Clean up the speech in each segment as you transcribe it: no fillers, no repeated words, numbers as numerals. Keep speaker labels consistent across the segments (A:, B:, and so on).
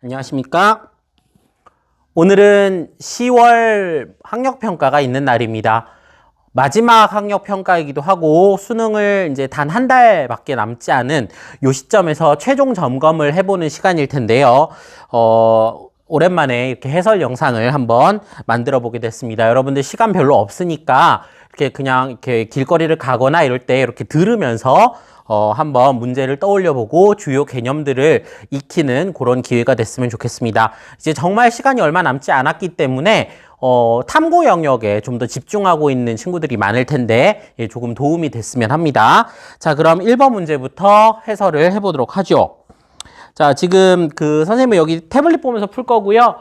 A: 안녕하십니까? 오늘은 10월 학력평가가 있는 날입니다. 마지막 학력평가이기도 하고 수능을 이제 단 한 달밖에 남지 않은 요 시점에서 최종 점검을 해보는 시간일 텐데요. 오랜만에 이렇게 해설 영상을 한번 만들어 보게 됐습니다. 여러분들 시간 별로 없으니까 이렇게 그냥 이렇게 길거리를 가거나 이럴 때 이렇게 들으면서 한번 문제를 떠올려 보고 주요 개념들을 익히는 그런 기회가 됐으면 좋겠습니다. 이제 정말 시간이 얼마 남지 않았기 때문에 탐구 영역에 좀 더 집중하고 있는 친구들이 많을 텐데 조금 도움이 됐으면 합니다. 자, 그럼 1번 문제부터 해설을 해보도록 하죠. 자, 지금 선생님은 여기 태블릿 보면서 풀 거고요.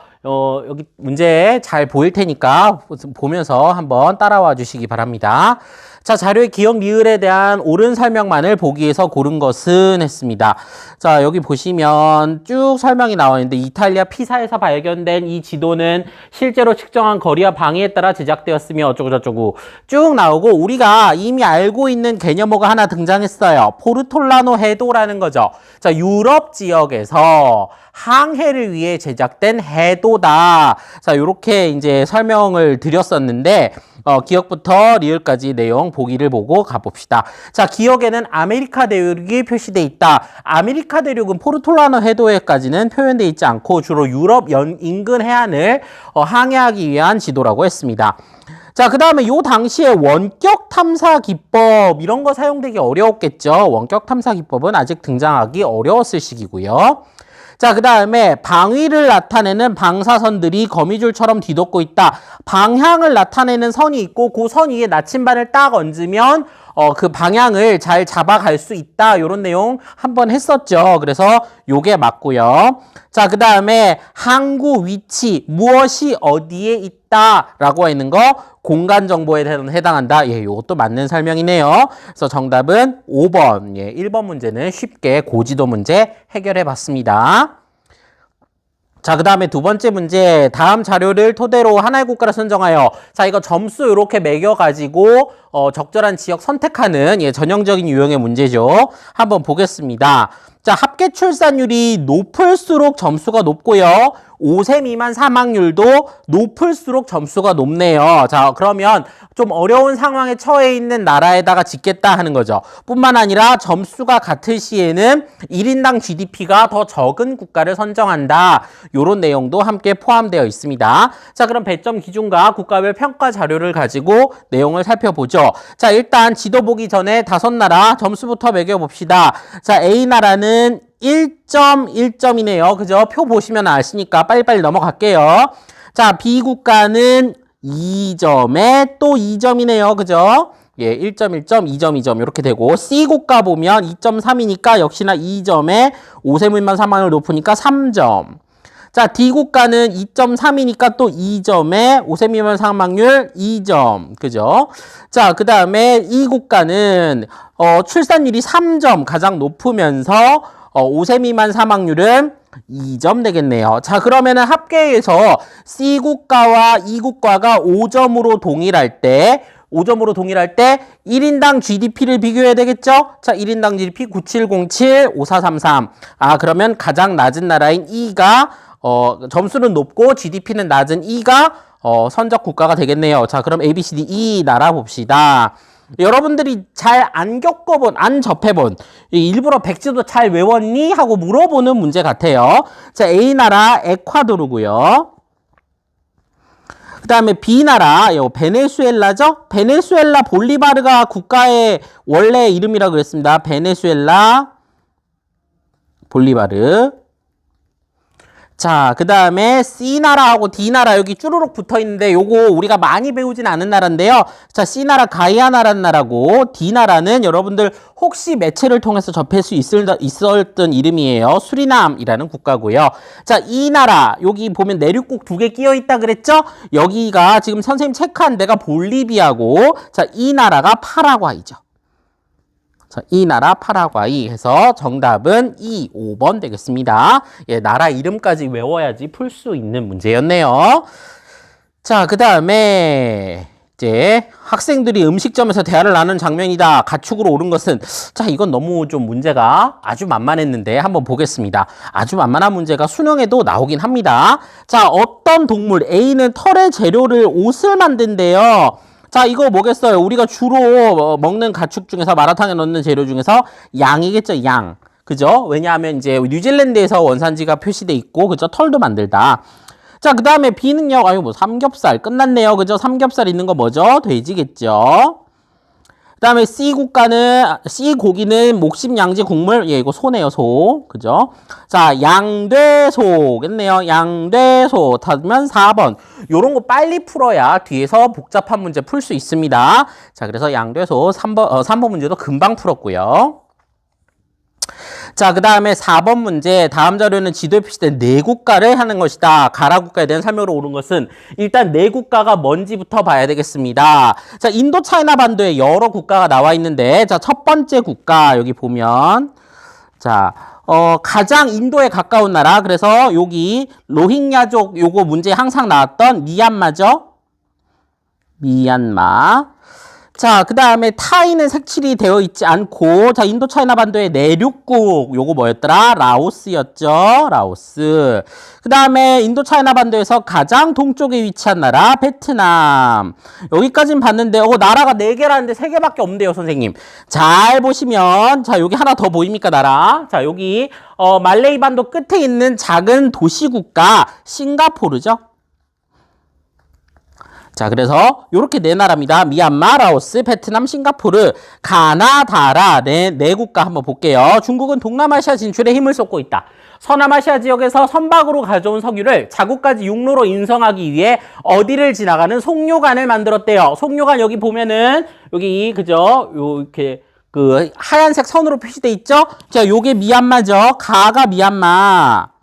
A: 여기 문제 잘 보일 테니까 보면서 한번 따라와 주시기 바랍니다. 자, 자료의 기억 리을에 대한 옳은 설명만을 보기 위해서 고른 것은 했습니다. 자, 여기 보시면 쭉 설명이 나와 있는데 이탈리아 피사에서 발견된 이 지도는 실제로 측정한 거리와 방위에 따라 제작되었으며 어쩌고저쩌고 쭉 나오고 우리가 이미 알고 있는 개념어가 하나 등장했어요. 포르톨라노 해도라는 거죠. 자, 유럽 지역에서 항해를 위해 제작된 해도다. 자, 요렇게 이제 설명을 드렸었는데 기억부터 리을까지 내용 보기를 보고 가봅시다. 자, 기억에는 아메리카 대륙이 표시되어 있다. 아메리카 대륙은 포르톨라노 해도에까지는 표현되어 있지 않고 주로 유럽 인근 해안을 항해하기 위한 지도라고 했습니다. 자, 그 다음에 요 당시에 원격 탐사 기법 이런 거 사용되기 어려웠겠죠. 원격 탐사 기법은 아직 등장하기 어려웠을 시기고요. 자, 그 다음에 방위를 나타내는 방사선들이 거미줄처럼 뒤덮고 있다. 방향을 나타내는 선이 있고 그 선 위에 나침반을 딱 얹으면 그 방향을 잘 잡아갈 수 있다. 요런 내용 한번 했었죠. 그래서 요게 맞고요. 자, 그 다음에 항구 위치, 무엇이 어디에 있다 라고 있는 거 공간 정보에 해당한다. 예, 요것도 맞는 설명이네요. 그래서 정답은 5번. 예, 1번 문제는 쉽게 고지도 문제 해결해 봤습니다. 자, 그 다음에 두 번째 문제. 다음 자료를 토대로 하나의 국가를 선정하여. 자, 이거 점수 이렇게 매겨가지고 적절한 지역 선택하는 전형적인 유형의 문제죠. 한번 보겠습니다. 자, 합계 출산율이 높을수록 점수가 높고요. 5세 미만 사망률도 높을수록 점수가 높네요. 자, 그러면 좀 어려운 상황에 처해 있는 나라에다가 짓겠다 하는 거죠. 뿐만 아니라 점수가 같을 시에는 1인당 GDP가 더 적은 국가를 선정한다. 요런 내용도 함께 포함되어 있습니다. 자, 그럼 배점 기준과 국가별 평가 자료를 가지고 내용을 살펴보죠. 자, 일단 지도 보기 전에 5나라 점수부터 매겨봅시다. 자, A나라는 1.1점이네요. 그죠? 표 보시면 아시니까 빨리빨리 넘어갈게요. 자, B 국가는 2점에 또 2점이네요. 그죠? 예, 1.1점, 2점, 2점 이렇게 되고 C 국가 보면 2.3이니까 역시나 2점에 5세밀만 사망률 높으니까 3점. 자, D 국가는 2.3이니까 또 2점에 5세 미만 사망률 2점. 그죠? 자, 그 다음에 E 국가는 출산율이 3점 가장 높으면서 5세 미만 사망률은 2점 되겠네요. 자, 그러면은 합계에서 C 국가와 E 국가가 5점으로 동일할 때 1인당 GDP를 비교해야 되겠죠? 자, 1인당 GDP 9707, 5433. 아, 그러면 가장 낮은 나라인 E가 점수는 높고 GDP는 낮은 E가 선적 국가가 되겠네요. 자, 그럼 A, B, C, D, E 나라 봅시다. 여러분들이 잘 안 겪어본, 안 접해본, 일부러 백지도 잘 외웠니? 하고 물어보는 문제 같아요. 자, A나라 에콰도르고요. 그 다음에 B나라, 베네수엘라죠? 베네수엘라 볼리바르가 국가의 원래 이름이라고 그랬습니다. 베네수엘라 볼리바르. 자, 그 다음에 C나라하고 D나라 여기 쭈루룩 붙어있는데 요거 우리가 많이 배우진 않은 나라인데요. 자, C나라 가이아나라는 나라고 D나라는 여러분들 혹시 매체를 통해서 접할 수 있었던 이름이에요. 수리남이라는 국가고요. 자, E나라 여기 보면 내륙국 2개 끼어있다 그랬죠? 여기가 지금 선생님 체크한 데가 볼리비아고 자, E나라가 파라과이죠. 자, 이 나라 파라과이 해서 정답은 2, 5번 되겠습니다. 예, 나라 이름까지 외워야지 풀 수 있는 문제였네요. 자, 그 다음에 이제 학생들이 음식점에서 대화를 나누는 장면이다. 가축으로 옳은 것은 자 이건 너무 좀 문제가 아주 만만했는데 한번 보겠습니다. 아주 만만한 문제가 수능에도 나오긴 합니다. 자 어떤 동물 A는 털의 재료를 옷을 만든대요. 자 이거 뭐겠어요? 우리가 주로 먹는 가축 중에서 마라탕에 넣는 재료 중에서 양이겠죠. 양. 그죠? 왜냐하면 이제 뉴질랜드에서 원산지가 표시돼 있고 그죠? 털도 만들다. 자, 그 다음에 B는요, 아유, 뭐, 삼겹살. 끝났네요. 그죠? 삼겹살 있는 거 뭐죠? 돼지겠죠? 그 다음에 C 고기는 목심, 양지, 국물. 예, 이거 소네요, 소. 그죠? 자, 양돼소겠네요. 양돼소. 타면 4번. 요런 거 빨리 풀어야 뒤에서 복잡한 문제 풀 수 있습니다. 자, 그래서 양돼소 3번 문제도 금방 풀었고요. 자, 그 다음에 4번 문제. 다음 자료는 지도에 표시된 네 국가를 하는 것이다. 가라 국가에 대한 설명으로 옳은 것은 일단 네 국가가 뭔지부터 봐야 되겠습니다. 자, 인도 차이나 반도에 여러 국가가 나와 있는데, 자, 첫 번째 국가, 여기 보면, 자, 가장 인도에 가까운 나라. 그래서 여기 로힝야족 요거 문제 항상 나왔던 미얀마죠? 미얀마. 자, 그 다음에 타이는 색칠이 되어 있지 않고, 자, 인도 차이나 반도의 내륙국, 요거 뭐였더라? 라오스였죠? 라오스. 그 다음에 인도 차이나 반도에서 가장 동쪽에 위치한 나라, 베트남. 여기까진 봤는데, 나라가 4개라는데 3개밖에 없는데요, 선생님. 잘 보시면, 자, 여기 하나 더 보입니까, 나라? 자, 여기, 말레이 반도 끝에 있는 작은 도시국가, 싱가포르죠? 자, 그래서 요렇게 네 나라입니다. 미얀마, 라오스, 베트남, 싱가포르, 가나다라 네 국가 한번 볼게요. 중국은 동남아시아 진출에 힘을 쏟고 있다. 서남아시아 지역에서 선박으로 가져온 석유를 자국까지 육로로 인송하기 위해 어디를 지나가는 송료관을 만들었대요. 송료관 여기 보면은 여기 그죠? 요렇게 그 하얀색 선으로 표시돼 있죠? 자, 요게 미얀마죠. 가가 미얀마.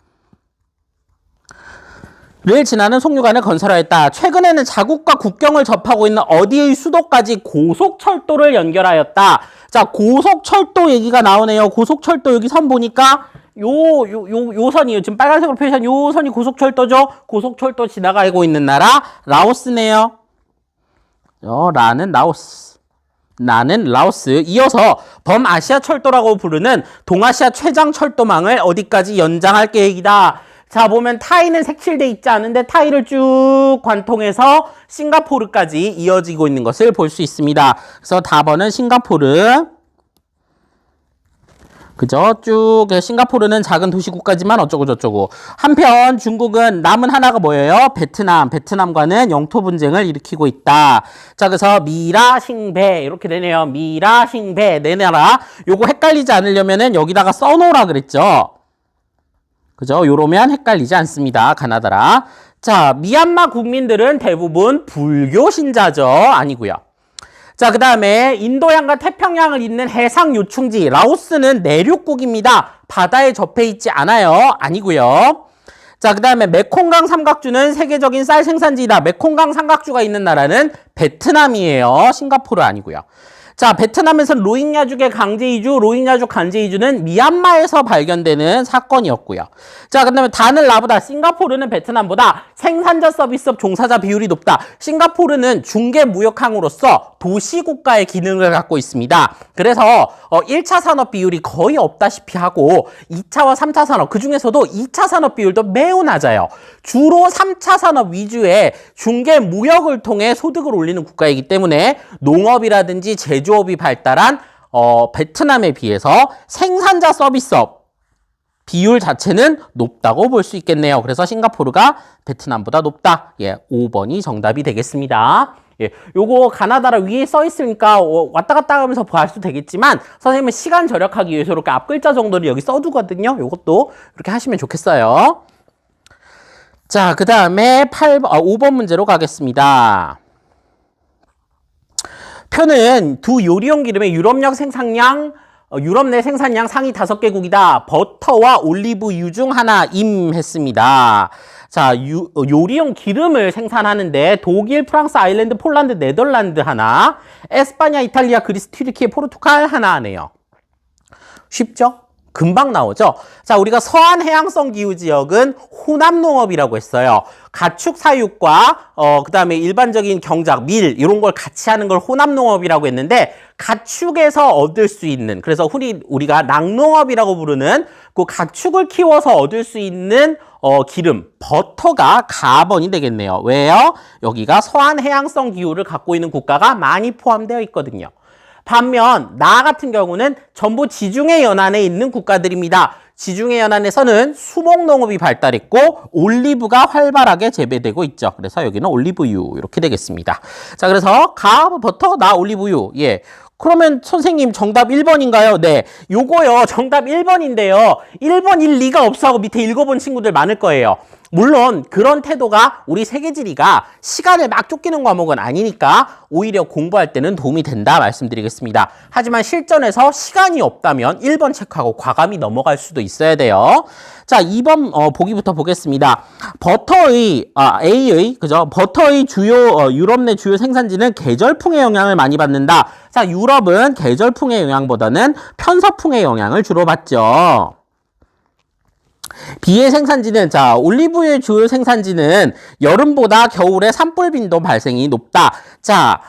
A: 를 지나는 송유관을 건설하였다. 최근에는 자국과 국경을 접하고 있는 어디의 수도까지 고속철도를 연결하였다. 자, 고속철도 얘기가 나오네요. 고속철도 여기 선 보니까 요 선이에요. 지금 빨간색으로 표시한 요 선이 고속철도죠. 고속철도 지나가고 있는 나라 라오스네요. 라는 라오스. 나는 라오스. 이어서 범아시아 철도라고 부르는 동아시아 최장 철도망을 어디까지 연장할 계획이다. 자, 보면 타이는 색칠돼 있지 않은데 타이를 쭉 관통해서 싱가포르까지 이어지고 있는 것을 볼 수 있습니다. 그래서 답번은 싱가포르. 그죠? 쭉 싱가포르는 작은 도시국가지만 어쩌고 저쩌고. 한편 중국은 남은 하나가 뭐예요? 베트남. 베트남과는 영토 분쟁을 일으키고 있다. 자, 그래서 미라 싱베 이렇게 되네요. 미라 싱베 네 나라. 요거 헷갈리지 않으려면은 여기다가 써놓으라 그랬죠. 그죠? 요러면 헷갈리지 않습니다. 가나다라. 자, 미얀마 국민들은 대부분 불교 신자죠. 아니고요. 자, 그 다음에 인도양과 태평양을 잇는 해상 요충지 라오스는 내륙국입니다. 바다에 접해 있지 않아요. 아니고요. 자, 그 다음에 메콩강 삼각주는 세계적인 쌀 생산지이다. 메콩강 삼각주가 있는 나라는 베트남이에요. 싱가포르 아니고요. 자, 베트남에서는 로힝야족의 강제이주, 로힝야족 강제이주는 미얀마에서 발견되는 사건이었고요. 자, 그 다음에 다는 라보다 싱가포르는 베트남보다 생산자 서비스업 종사자 비율이 높다. 싱가포르는 중개무역항으로서 도시국가의 기능을 갖고 있습니다. 그래서 1차 산업 비율이 거의 없다시피 하고 2차와 3차 산업, 그 중에서도 2차 산업 비율도 매우 낮아요. 주로 3차 산업 위주의 중개무역을 통해 소득을 올리는 국가이기 때문에 농업이라든지 제조업이 발달한 베트남에 비해서 생산자 서비스업 비율 자체는 높다고 볼 수 있겠네요. 그래서 싱가포르가 베트남보다 높다. 예, 5번이 정답이 되겠습니다. 예, 요거 가나다라 위에 써 있으니까 왔다 갔다 하면서 봐도 되겠지만 선생님은 시간 절약하기 위해서 이렇게 앞 글자 정도를 여기 써두거든요. 요것도 이렇게 하시면 좋겠어요. 자, 그 다음에 5번 문제로 가겠습니다. 표는 두 요리용 기름의 유럽 내 생산량 상위 5개국이다. 버터와 올리브유 중 하나임 했습니다. 자, 요리용 기름을 생산하는데 독일, 프랑스, 아일랜드, 폴란드, 네덜란드 하나, 에스파냐, 이탈리아, 그리스, 튀르키예, 포르투갈 하나 하네요. 쉽죠? 금방 나오죠. 자, 우리가 서한 해양성 기후 지역은 혼합 농업이라고 했어요. 가축 사육과 그다음에 일반적인 경작, 밀 이런 걸 같이 하는 걸 혼합 농업이라고 했는데 가축에서 얻을 수 있는 그래서 우리가 낙농업이라고 부르는 그 가축을 키워서 얻을 수 있는 기름, 버터가 가번이 되겠네요. 왜요? 여기가 서한 해양성 기후를 갖고 있는 국가가 많이 포함되어 있거든요. 반면 나 같은 경우는 전부 지중해 연안에 있는 국가들입니다. 지중해 연안에서는 수목농업이 발달했고 올리브가 활발하게 재배되고 있죠. 그래서 여기는 올리브유 이렇게 되겠습니다. 자, 그래서 가, 버터, 나, 올리브유. 예. 그러면 선생님 정답 1번인가요? 네. 요거요. 정답 1번인데요. 1번일 리가 없어 하고 밑에 읽어본 친구들 많을 거예요. 물론 그런 태도가 우리 세계지리가 시간을 막 쫓기는 과목은 아니니까 오히려 공부할 때는 도움이 된다 말씀드리겠습니다. 하지만 실전에서 시간이 없다면 1번 체크하고 과감히 넘어갈 수도 있어야 돼요. 자, 2번 보기부터 보겠습니다. A의 그죠? 버터의 주요 유럽 내 주요 생산지는 계절풍의 영향을 많이 받는다. 자, 유럽은 계절풍의 영향보다는 편서풍의 영향을 주로 받죠. B의 생산지는 자 올리브유의 주요 생산지는 여름보다 겨울에 산불 빈도 발생이 높다. 자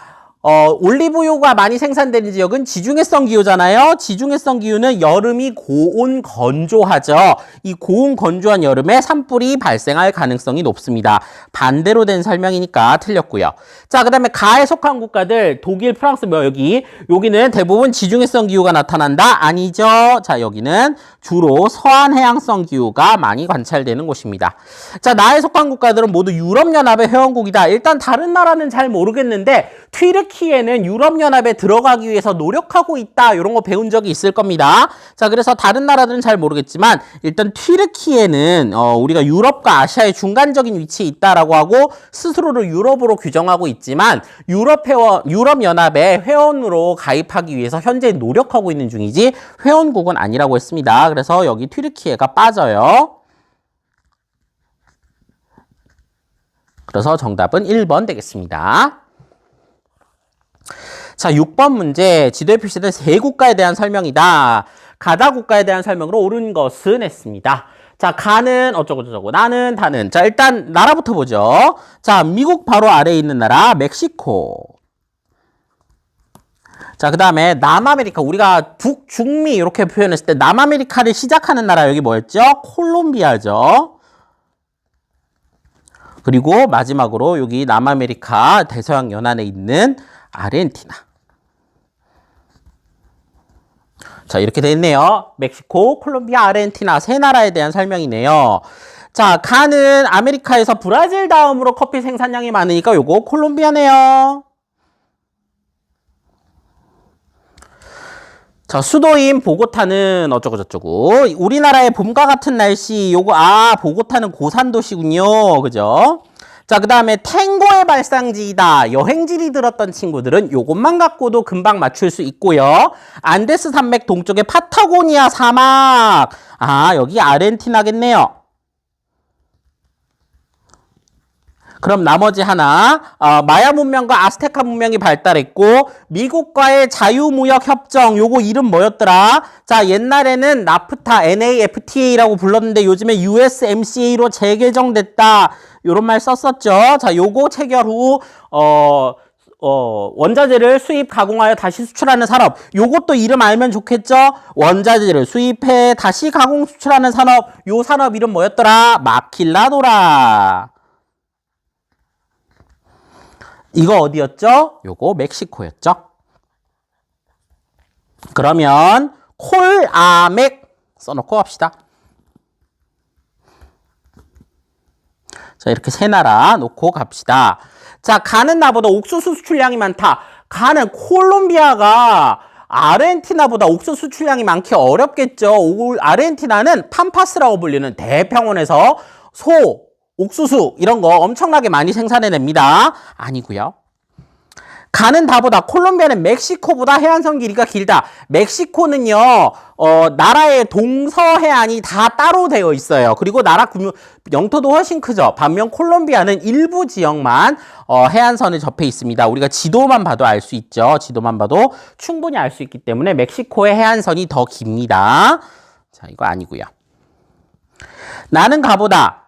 A: 올리브유가 많이 생산되는 지역은 지중해성 기후잖아요. 지중해성 기후는 여름이 고온 건조하죠. 이 고온 건조한 여름에 산불이 발생할 가능성이 높습니다. 반대로 된 설명이니까 틀렸고요. 자, 그다음에 가에 속한 국가들 독일, 프랑스, 여기는 대부분 지중해성 기후가 나타난다? 아니죠. 자, 여기는 주로 서한 해양성 기후가 많이 관찰되는 곳입니다. 자, 나에 속한 국가들은 모두 유럽연합의 회원국이다. 일단 다른 나라는 잘 모르겠는데 튀르키예는 유럽연합에 들어가기 위해서 노력하고 있다. 이런 거 배운 적이 있을 겁니다. 자, 그래서 다른 나라들은 잘 모르겠지만 일단 튀르키예는 우리가 유럽과 아시아의 중간적인 위치에 있다라고 하고 스스로를 유럽으로 규정하고 있지만 유럽연합의 회원으로 가입하기 위해서 현재 노력하고 있는 중이지 회원국은 아니라고 했습니다. 그래서 여기 튀르키예가 빠져요. 그래서 정답은 1번 되겠습니다. 자, 6번 문제. 지도에 표시된 세 국가에 대한 설명이다. 가다 국가에 대한 설명으로 옳은 것은 했습니다. 자, 가는 어쩌고저쩌고, 나는, 다는. 자, 일단 나라부터 보죠. 자, 미국 바로 아래에 있는 나라 멕시코. 자, 그 다음에 남아메리카. 우리가 북중미 이렇게 표현했을 때 남아메리카를 시작하는 나라 여기 뭐였죠? 콜롬비아죠. 그리고 마지막으로 여기 남아메리카 대서양 연안에 있는 아르헨티나. 자, 이렇게 돼 있네요. 멕시코, 콜롬비아, 아르헨티나 세 나라에 대한 설명이네요. 자, 가는 아메리카에서 브라질 다음으로 커피 생산량이 많으니까 요거 콜롬비아네요. 자, 수도인 보고타는 어쩌고저쩌고. 우리나라의 봄과 같은 날씨 요거 보고타는 고산도시군요. 그죠? 자, 그 다음에 탱고의 발상지이다. 여행지리 들었던 친구들은 요것만 갖고도 금방 맞출 수 있고요. 안데스 산맥 동쪽의 파타고니아 사막. 여기 아르헨티나겠네요. 그럼 나머지 하나, 마야 문명과 아스테카 문명이 발달했고 미국과의 자유무역 협정, 요거 이름 뭐였더라? 자, 옛날에는 나프타, NAFTA라고 불렀는데 요즘에 USMCA로 재개정됐다. 요런 말 썼었죠. 자, 요거 체결 후 원자재를 수입, 가공하여 다시 수출하는 산업. 요것도 이름 알면 좋겠죠? 원자재를 수입해 다시 가공, 수출하는 산업. 요 산업 이름 뭐였더라? 마킬라도라. 이거 어디였죠? 요거 멕시코였죠. 그러면 콜아멕 써놓고 갑시다. 자, 이렇게 세 나라 놓고 갑시다. 자, 가는 나보다 옥수수 수출량이 많다. 가는 콜롬비아가 아르헨티나보다 옥수수 수출량이 많기 어렵겠죠. 아르헨티나는 팜파스라고 불리는 대평원에서 옥수수 이런 거 엄청나게 많이 생산해냅니다. 아니고요. 가는 다보다 콜롬비아는 멕시코보다 해안선 길이가 길다. 멕시코는요, 나라의 동서해안이 다 따로 되어 있어요. 그리고 나라 영토도 훨씬 크죠. 반면 콜롬비아는 일부 지역만 해안선에 접해 있습니다. 우리가 지도만 봐도 알 수 있죠. 지도만 봐도 충분히 알 수 있기 때문에 멕시코의 해안선이 더 깁니다. 자, 이거 아니고요. 나는 가보다.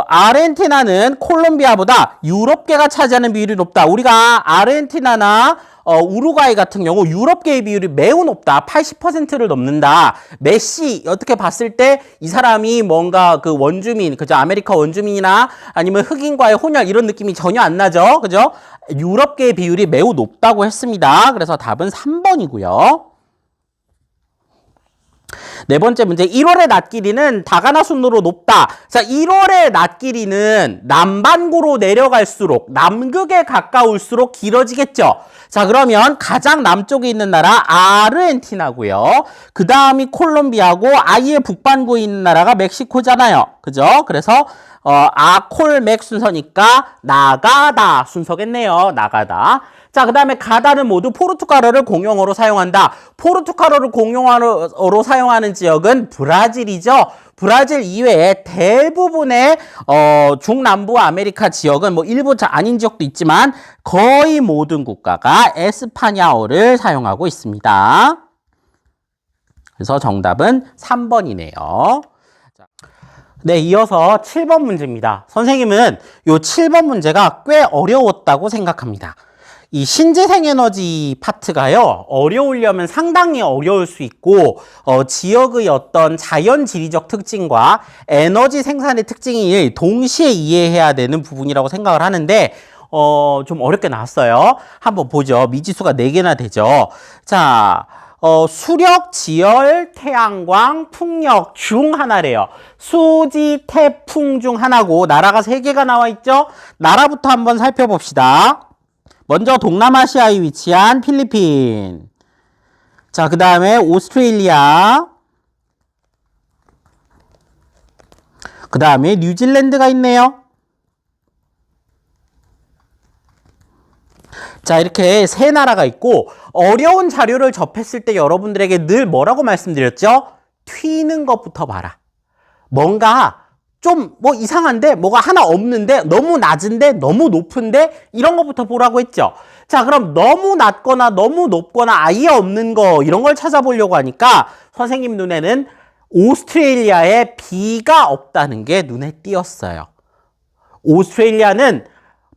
A: 아르헨티나는 콜롬비아보다 유럽계가 차지하는 비율이 높다. 우리가 아르헨티나나 우루과이 같은 경우 유럽계의 비율이 매우 높다. 80%를 넘는다. 메시 어떻게 봤을 때 이 사람이 뭔가 그 원주민, 그죠? 아메리카 원주민이나 아니면 흑인과의 혼혈 이런 느낌이 전혀 안 나죠. 그죠? 유럽계의 비율이 매우 높다고 했습니다. 그래서 답은 3번이고요. 네 번째 문제, 1월의 낮 길이는 다가나 순으로 높다. 자, 1월의 낮 길이는 남반구로 내려갈수록 남극에 가까울수록 길어지겠죠. 자, 그러면 가장 남쪽에 있는 나라 아르헨티나고요. 그 다음이 콜롬비아고 아예 북반구에 있는 나라가 멕시코잖아요. 그죠? 그래서 아콜맥 순서니까 나가다 순서겠네요. 나가다. 자, 그 다음에 가다는 모두 포르투갈어를 공용어로 사용한다. 포르투갈어를 공용어로 사용하는 지역은 브라질이죠. 브라질 이외에 대부분의 중남부 아메리카 지역은 뭐 일부 아닌 지역도 있지만 거의 모든 국가가 에스파냐어를 사용하고 있습니다. 그래서 정답은 3번이네요. 네, 이어서 7번 문제입니다. 선생님은 이 7번 문제가 꽤 어려웠다고 생각합니다. 이 신재생에너지 파트가요, 어려우려면 상당히 어려울 수 있고, 지역의 어떤 자연 지리적 특징과 에너지 생산의 특징이 동시에 이해해야 되는 부분이라고 생각을 하는데, 좀 어렵게 나왔어요. 한번 보죠. 미지수가 4개나 되죠. 자, 수력, 지열, 태양광, 풍력 중 하나래요. 수지, 태풍 중 하나고, 나라가 3개가 나와 있죠? 나라부터 한번 살펴봅시다. 먼저 동남아시아에 위치한 필리핀. 자, 그 다음에 오스트레일리아. 그 다음에 뉴질랜드가 있네요. 자, 이렇게 3나라가 있고, 어려운 자료를 접했을 때 여러분들에게 늘 뭐라고 말씀드렸죠? 튀는 것부터 봐라. 뭔가 좀 뭐 이상한데, 뭐가 하나 없는데, 너무 낮은데, 너무 높은데, 이런 것부터 보라고 했죠. 자, 그럼 너무 낮거나 너무 높거나 아예 없는 거, 이런 걸 찾아보려고 하니까 선생님 눈에는 오스트레일리아에 비가 없다는 게 눈에 띄었어요. 오스트레일리아는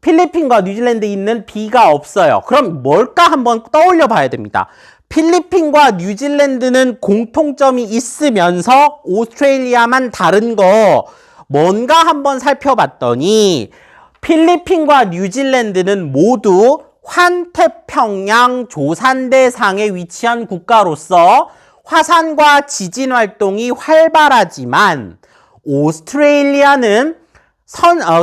A: 필리핀과 뉴질랜드에 있는 비가 없어요. 그럼 뭘까 한번 떠올려 봐야 됩니다. 필리핀과 뉴질랜드는 공통점이 있으면서 오스트레일리아만 다른 거 뭔가 한번 살펴봤더니 필리핀과 뉴질랜드는 모두 환태평양 조산대상에 위치한 국가로서 화산과 지진 활동이 활발하지만 오스트레일리아는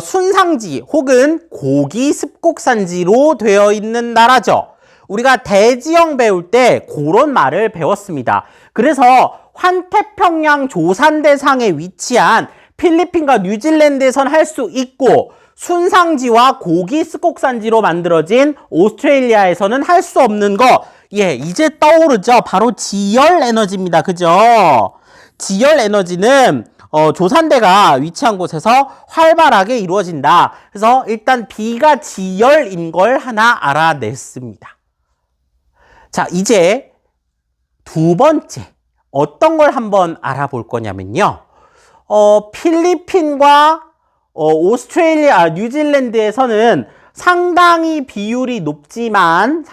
A: 순상지 혹은 고기 습곡산지로 되어 있는 나라죠. 우리가 대지형 배울 때 그런 말을 배웠습니다. 그래서 환태평양 조산대상에 위치한 필리핀과 뉴질랜드에선 할 수 있고 순상지와 고기 습곡산지로 만들어진 오스트레일리아에서는 할 수 없는 거, 예, 이제 떠오르죠. 바로 지열 에너지입니다. 그죠? 지열 에너지는 조산대가 위치한 곳에서 활발하게 이루어진다. 그래서 일단 B가 지열인 걸 하나 알아냈습니다. 자, 이제 두 번째 어떤 걸 한번 알아볼 거냐면요. 필리핀과 오스트레일리아, 뉴질랜드에서는 상당히 비율이 높지만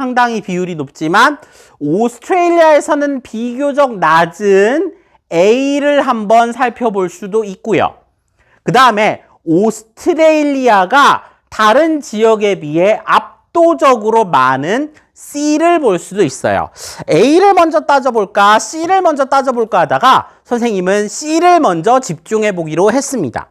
A: 오스트레일리아에서는 비교적 낮은 A를 한번 살펴볼 수도 있고요. 그 다음에 오스트레일리아가 다른 지역에 비해 압도적으로 많은 C를 볼 수도 있어요. A를 먼저 따져볼까, C를 먼저 따져볼까 하다가 선생님은 C를 먼저 집중해 보기로 했습니다.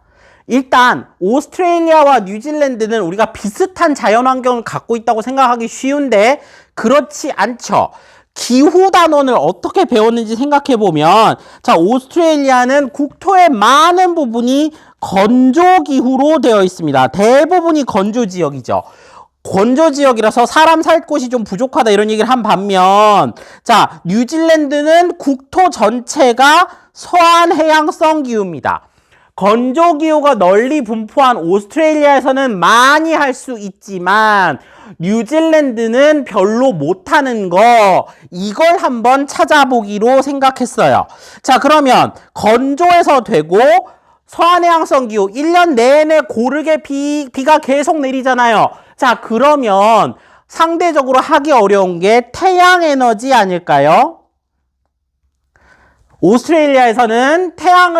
A: 일단 오스트레일리아와 뉴질랜드는 우리가 비슷한 자연환경을 갖고 있다고 생각하기 쉬운데 그렇지 않죠. 기후 단원을 어떻게 배웠는지 생각해 보면, 자, 오스트레일리아는 국토의 많은 부분이 건조 기후로 되어 있습니다. 대부분이 건조 지역이죠. 건조 지역이라서 사람 살 곳이 좀 부족하다 이런 얘기를 한 반면, 자, 뉴질랜드는 국토 전체가 서한 해양성 기후입니다. 건조 기후가 널리 분포한 오스트레일리아에서는 많이 할 수 있지만 뉴질랜드는 별로 못하는 거, 이걸 한번 찾아보기로 생각했어요. 자, 그러면 건조해서 되고 서한해양성 기후 1년 내내 고르게 비가 계속 내리잖아요. 자, 그러면 상대적으로 하기 어려운 게 태양 에너지 아닐까요? 오스트레일리아에서는 태양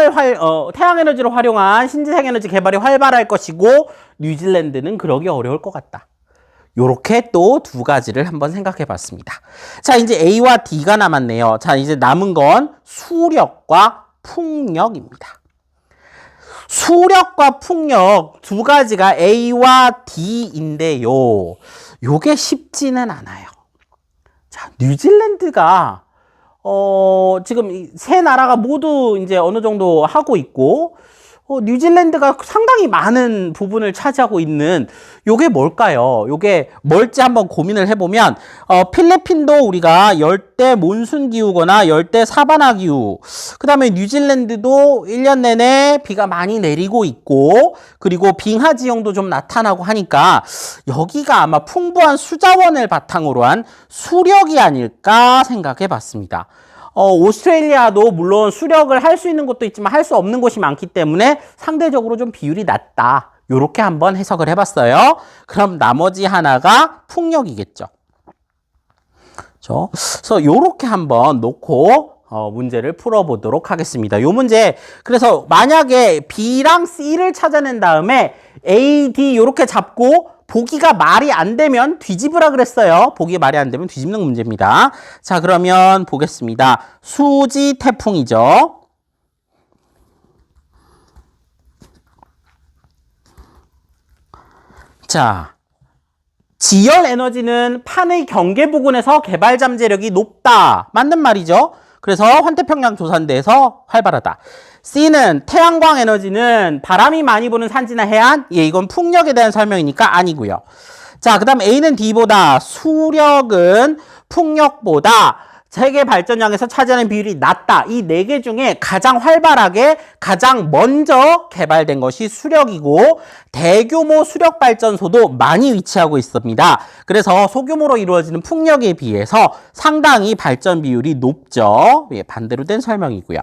A: 에너지를 활용한 신재생 에너지 개발이 활발할 것이고 뉴질랜드는 그러기 어려울 것 같다. 요렇게 또 두 가지를 한번 생각해 봤습니다. 자, 이제 A와 D가 남았네요. 자, 이제 남은 건 수력과 풍력입니다. 수력과 풍력 두 가지가 A와 D인데요. 요게 쉽지는 않아요. 자, 뉴질랜드가 지금 세 나라가 모두 이제 어느 정도 하고 있고, 뉴질랜드가 상당히 많은 부분을 차지하고 있는 요게 뭘까요? 요게 뭘지 한번 고민을 해보면, 필리핀도 우리가 열대 몬순 기후거나 열대 사바나 기후, 그 다음에 뉴질랜드도 1년 내내 비가 많이 내리고 있고, 그리고 빙하 지형도 좀 나타나고 하니까 여기가 아마 풍부한 수자원을 바탕으로 한 수력이 아닐까 생각해 봤습니다. 오스트레일리아도 물론 수력을 할 수 있는 곳도 있지만 할 수 없는 곳이 많기 때문에 상대적으로 좀 비율이 낮다. 요렇게 한번 해석을 해봤어요. 그럼 나머지 하나가 풍력이겠죠. 그래서 요렇게 한번 놓고 문제를 풀어보도록 하겠습니다. 요 문제, 그래서 만약에 B랑 C를 찾아낸 다음에 A, D 요렇게 잡고 보기가 말이 안 되면 뒤집으라 그랬어요. 보기가 말이 안 되면 뒤집는 문제입니다. 자, 그러면 보겠습니다. 수지 태풍이죠. 자, 지열 에너지는 판의 경계 부근에서 개발 잠재력이 높다. 맞는 말이죠. 그래서 환태평양 조산대에서 활발하다. C는 태양광 에너지는 바람이 많이 부는 산지나 해안? 예, 이건 풍력에 대한 설명이니까 아니고요. 자, 그 다음 A는 D보다 수력은 풍력보다 세계 발전량에서 차지하는 비율이 낮다. 이 네 개 중에 가장 활발하게 가장 먼저 개발된 것이 수력이고 대규모 수력 발전소도 많이 위치하고 있습니다. 그래서 소규모로 이루어지는 풍력에 비해서 상당히 발전 비율이 높죠. 예, 반대로 된 설명이고요.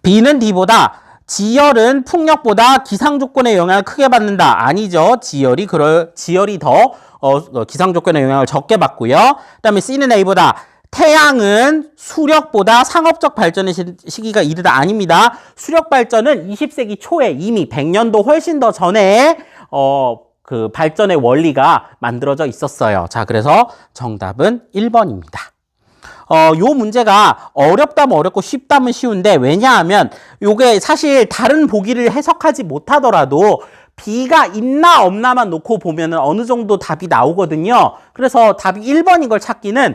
A: B는 D보다 지열은 풍력보다 기상 조건의 영향을 크게 받는다. 아니죠. 지열이 더 기상 조건의 영향을 적게 받고요. 그다음에 C는 A보다 태양은 수력보다 상업적 발전의 시기가 이르다. 아닙니다. 수력 발전은 20세기 초에 이미 100년도 훨씬 더 전에 그 발전의 원리가 만들어져 있었어요. 자, 그래서 정답은 1번입니다. 요 문제가 어렵다면 어렵고 쉽다면 쉬운데, 왜냐하면 요게 사실 다른 보기를 해석하지 못하더라도 B가 있나 없나만 놓고 보면은 어느 정도 답이 나오거든요. 그래서 답이 1번인 걸 찾기는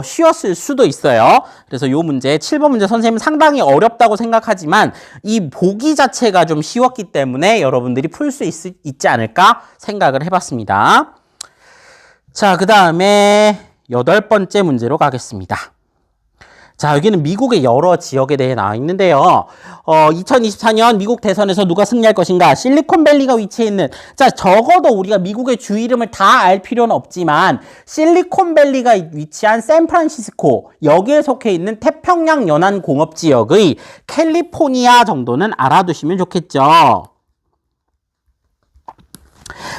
A: 쉬웠을 수도 있어요. 그래서 요 문제 7번 문제 선생님은 상당히 어렵다고 생각하지만 이 보기 자체가 좀 쉬웠기 때문에 여러분들이 풀 수 있지 않을까 생각을 해봤습니다. 자, 그 다음에 8번째 문제로 가겠습니다. 자, 여기는 미국의 여러 지역에 대해 나와 있는데요. 2024년 미국 대선에서 누가 승리할 것인가? 실리콘밸리가 위치해 있는, 자, 적어도 우리가 미국의 주 이름을 다 알 필요는 없지만 실리콘밸리가 위치한 샌프란시스코, 여기에 속해 있는 태평양 연안 공업 지역의 캘리포니아 정도는 알아두시면 좋겠죠.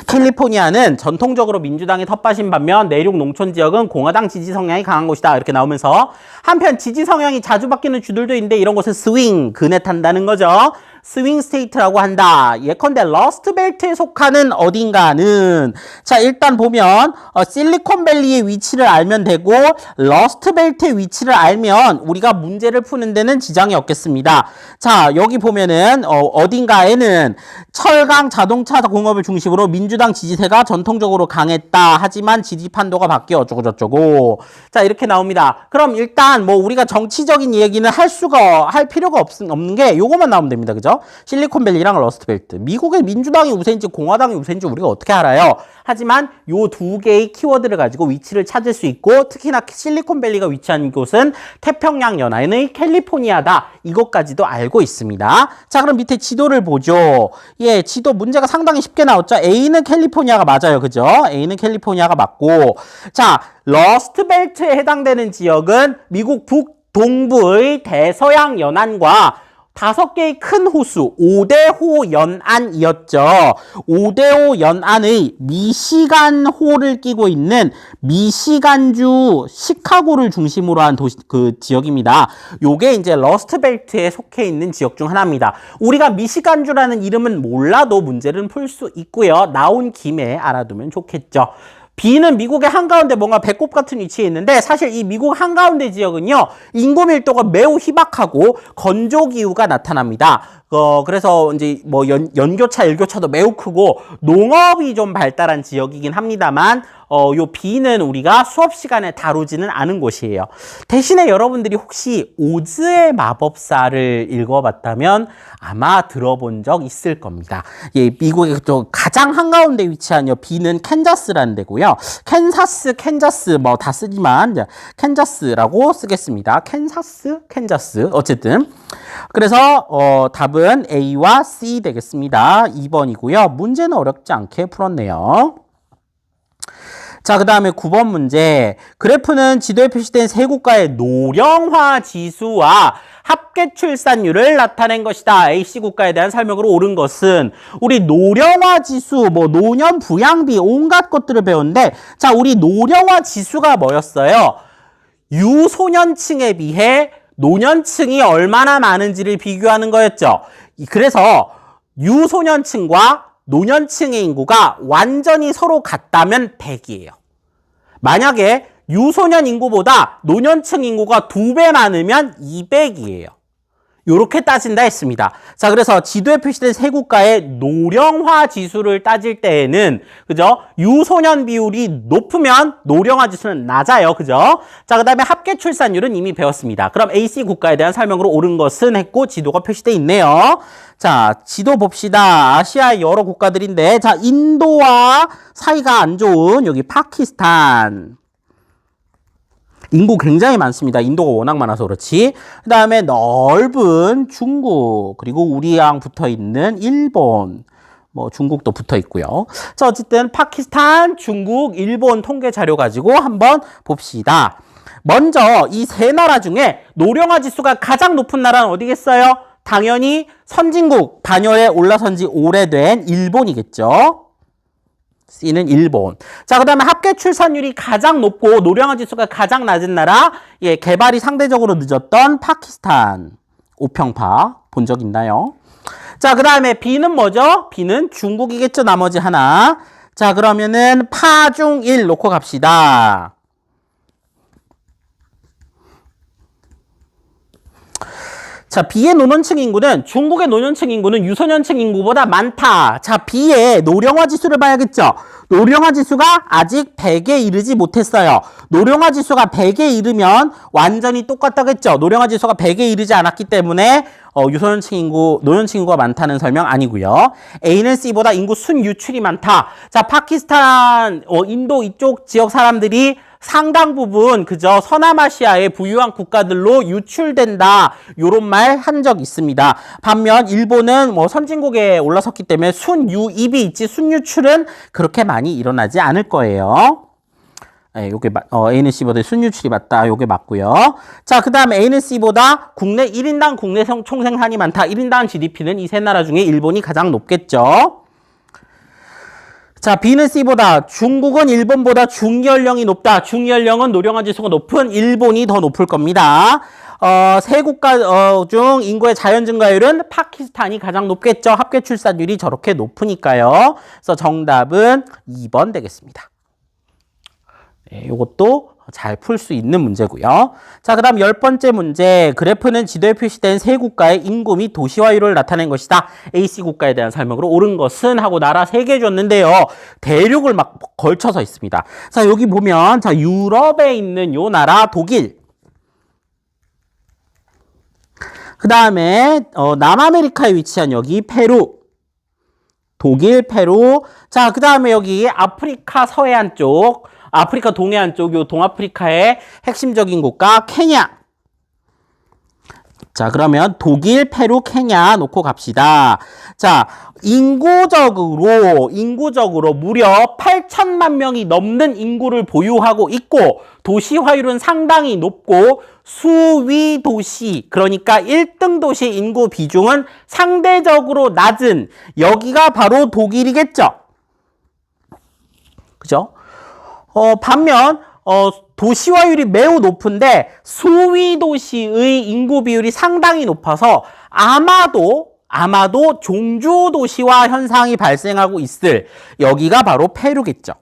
A: 캘리포니아는 전통적으로 민주당이 텃밭인 반면 내륙 농촌 지역은 공화당 지지 성향이 강한 곳이다. 이렇게 나오면서 한편 지지 성향이 자주 바뀌는 주들도 있는데 이런 곳은 스윙, 근에 탄다는 거죠. 스윙 스테이트라고 한다. 예컨대 러스트벨트에 속하는 어딘가는, 자, 일단 보면 실리콘밸리의 위치를 알면 되고 러스트벨트의 위치를 알면 우리가 문제를 푸는 데는 지장이 없겠습니다. 자, 여기 보면은 어딘가에는 철강 자동차 공업을 중심으로 민주당 지지세가 전통적으로 강했다. 하지만 지지 판도가 바뀌어 어쩌고저쩌고. 자, 이렇게 나옵니다. 그럼 일단 뭐 우리가 정치적인 얘기는 할 필요가 없는 게 요거만 나오면 됩니다. 그죠? 있어요. 실리콘밸리랑 러스트벨트. 미국의 민주당이 우세인지 공화당이 우세인지 우리가 어떻게 알아요? 하지만 요 두 개의 키워드를 가지고 위치를 찾을 수 있고 특히나 실리콘밸리가 위치한 곳은 태평양 연안의 캘리포니아다. 이것까지도 알고 있습니다. 자, 그럼 밑에 지도를 보죠. 예, 지도 문제가 상당히 쉽게 나왔죠. A는 캘리포니아가 맞아요. 그죠? A는 캘리포니아가 맞고. 자, 러스트벨트에 해당되는 지역은 미국 북동부의 대서양 연안과 5개의 큰 호수, 5대호 연안이었죠. 5대호 연안의 미시간호를 끼고 있는 미시간주 시카고를 중심으로 한 도시, 그 지역입니다. 요게 이제 러스트벨트에 속해 있는 지역 중 하나입니다. 우리가 미시간주라는 이름은 몰라도 문제를 풀 수 있고요. 나온 김에 알아두면 좋겠죠. B는 미국의 한가운데 뭔가 배꼽 같은 위치에 있는데 사실 이 미국 한가운데 지역은요 인구 밀도가 매우 희박하고 건조 기후가 나타납니다. 그래서 이제 뭐 연교차, 일교차도 매우 크고 농업이 좀 발달한 지역이긴 합니다만 요 B는 우리가 수업 시간에 다루지는 않은 곳이에요. 대신에 여러분들이 혹시 오즈의 마법사를 읽어봤다면 아마 들어본 적 있을 겁니다. 예, 미국의 또 가장 한가운데 위치한 요 B는 캔자스라는 데고요. 캔자스 뭐 다 쓰지만 캔자스라고 쓰겠습니다. 캔자스 어쨌든 그래서 답은 A와 C 되겠습니다. 2번이고요. 문제는 어렵지 않게 풀었네요. 자, 그 다음에 9번 문제. 그래프는 지도에 표시된 세 국가의 노령화 지수와 합계 출산율을 나타낸 것이다. AC 국가에 대한 설명으로 옳은 것은 우리 노령화 지수, 뭐 노년 부양비 온갖 것들을 배웠는데 자, 우리 노령화 지수가 뭐였어요? 유소년층에 비해 노년층이 얼마나 많은지를 비교하는 거였죠. 그래서 유소년층과 노년층의 인구가 완전히 서로 같다면 100이에요. 만약에 유소년 인구보다 노년층 인구가 2배 많으면 200이에요. 요렇게 따진다 했습니다. 자, 그래서 지도에 표시된 세 국가의 노령화 지수를 따질 때에는, 그죠? 유소년 비율이 높으면 노령화 지수는 낮아요. 그죠? 자, 그 다음에 합계 출산율은 이미 배웠습니다. 그럼 AC 국가에 대한 설명으로 옳은 것은 했고, 지도가 표시되어 있네요. 자, 지도 봅시다. 아시아의 여러 국가들인데, 자, 인도와 사이가 안 좋은 여기 파키스탄. 인구 굉장히 많습니다. 인도가 워낙 많아서 그렇지. 그 다음에 넓은 중국, 그리고 우리랑 붙어 있는 일본, 뭐 중국도 붙어 있고요. 자, 어쨌든 파키스탄, 중국, 일본 통계 자료 가지고 한번 봅시다. 먼저 이 세 나라 중에 노령화 지수가 가장 높은 나라는 어디겠어요? 당연히 선진국, 반열에 올라선 지 오래된 일본이겠죠. C는 일본. 자, 그 다음에 합계 출산율이 가장 높고 노령화 지수가 가장 낮은 나라, 예, 개발이 상대적으로 늦었던 파키스탄. 오평파 본 적 있나요? 자, 그 다음에 B는 뭐죠? B는 중국이겠죠, 나머지 하나. 자, 그러면은 파중 1 놓고 갑시다. 자, B의 노년층 인구는 중국의 노년층 인구는 유소년층 인구보다 많다. 자, B의 노령화 지수를 봐야겠죠. 노령화 지수가 아직 100에 이르지 못했어요. 노령화 지수가 100에 이르면 완전히 똑같다겠죠. 노령화 지수가 100에 이르지 않았기 때문에 유소년층 인구, 노년층 인구가 많다는 설명 아니고요. A는 C보다 인구 순유출이 많다. 자, 파키스탄, 인도 이쪽 지역 사람들이 상당 부분 그저 서남아시아의 부유한 국가들로 유출된다. 요런 말 한 적 있습니다. 반면 일본은 뭐 선진국에 올라섰기 때문에 순유입이 있지 순유출은 그렇게 많이 일어나지 않을 거예요. 네, 요게 A는 C보다 순유출이 맞다. 요게 맞고요. 자, 그 다음에 A는 C보다 국내 1인당 국내 총생산이 많다. 1인당 GDP는 이 세 나라 중에 일본이 가장 높겠죠. 자, B는 C보다 중국은 일본보다 중연령이 높다. 중연령은 노령화 지수가 높은 일본이 더 높을 겁니다. 세 국가 중 인구의 자연 증가율은 파키스탄이 가장 높겠죠. 합계 출산율이 저렇게 높으니까요. 그래서 정답은 2번 되겠습니다. 네, 요것도 잘 풀 수 있는 문제고요. 자, 그 다음 10번째 문제. 그래프는 지도에 표시된 세 국가의 인구 및 도시화율을 나타낸 것이다. AC 국가에 대한 설명으로 옳은 것은 하고 나라 3개 줬는데요. 대륙을 막 걸쳐서 있습니다. 자, 여기 보면 자, 유럽에 있는 요 나라 독일. 그 다음에 남아메리카에 위치한 여기 페루, 독일, 페루. 자, 그 다음에 여기 아프리카 서해안 쪽, 아프리카 동해안 쪽, 요 동아프리카의 핵심적인 국가 케냐. 자, 그러면 독일, 페루, 케냐 놓고 갑시다. 자, 인구적으로 무려 8천만 명이 넘는 인구를 보유하고 있고, 도시화율은 상당히 높고, 수위 도시, 그러니까 1등 도시 인구 비중은 상대적으로 낮은, 여기가 바로 독일이겠죠. 그죠? 반면, 도시화율이 매우 높은데 수위 도시의 인구 비율이 상당히 높아서 아마도 종주 도시화 현상이 발생하고 있을, 여기가 바로 페루겠죠.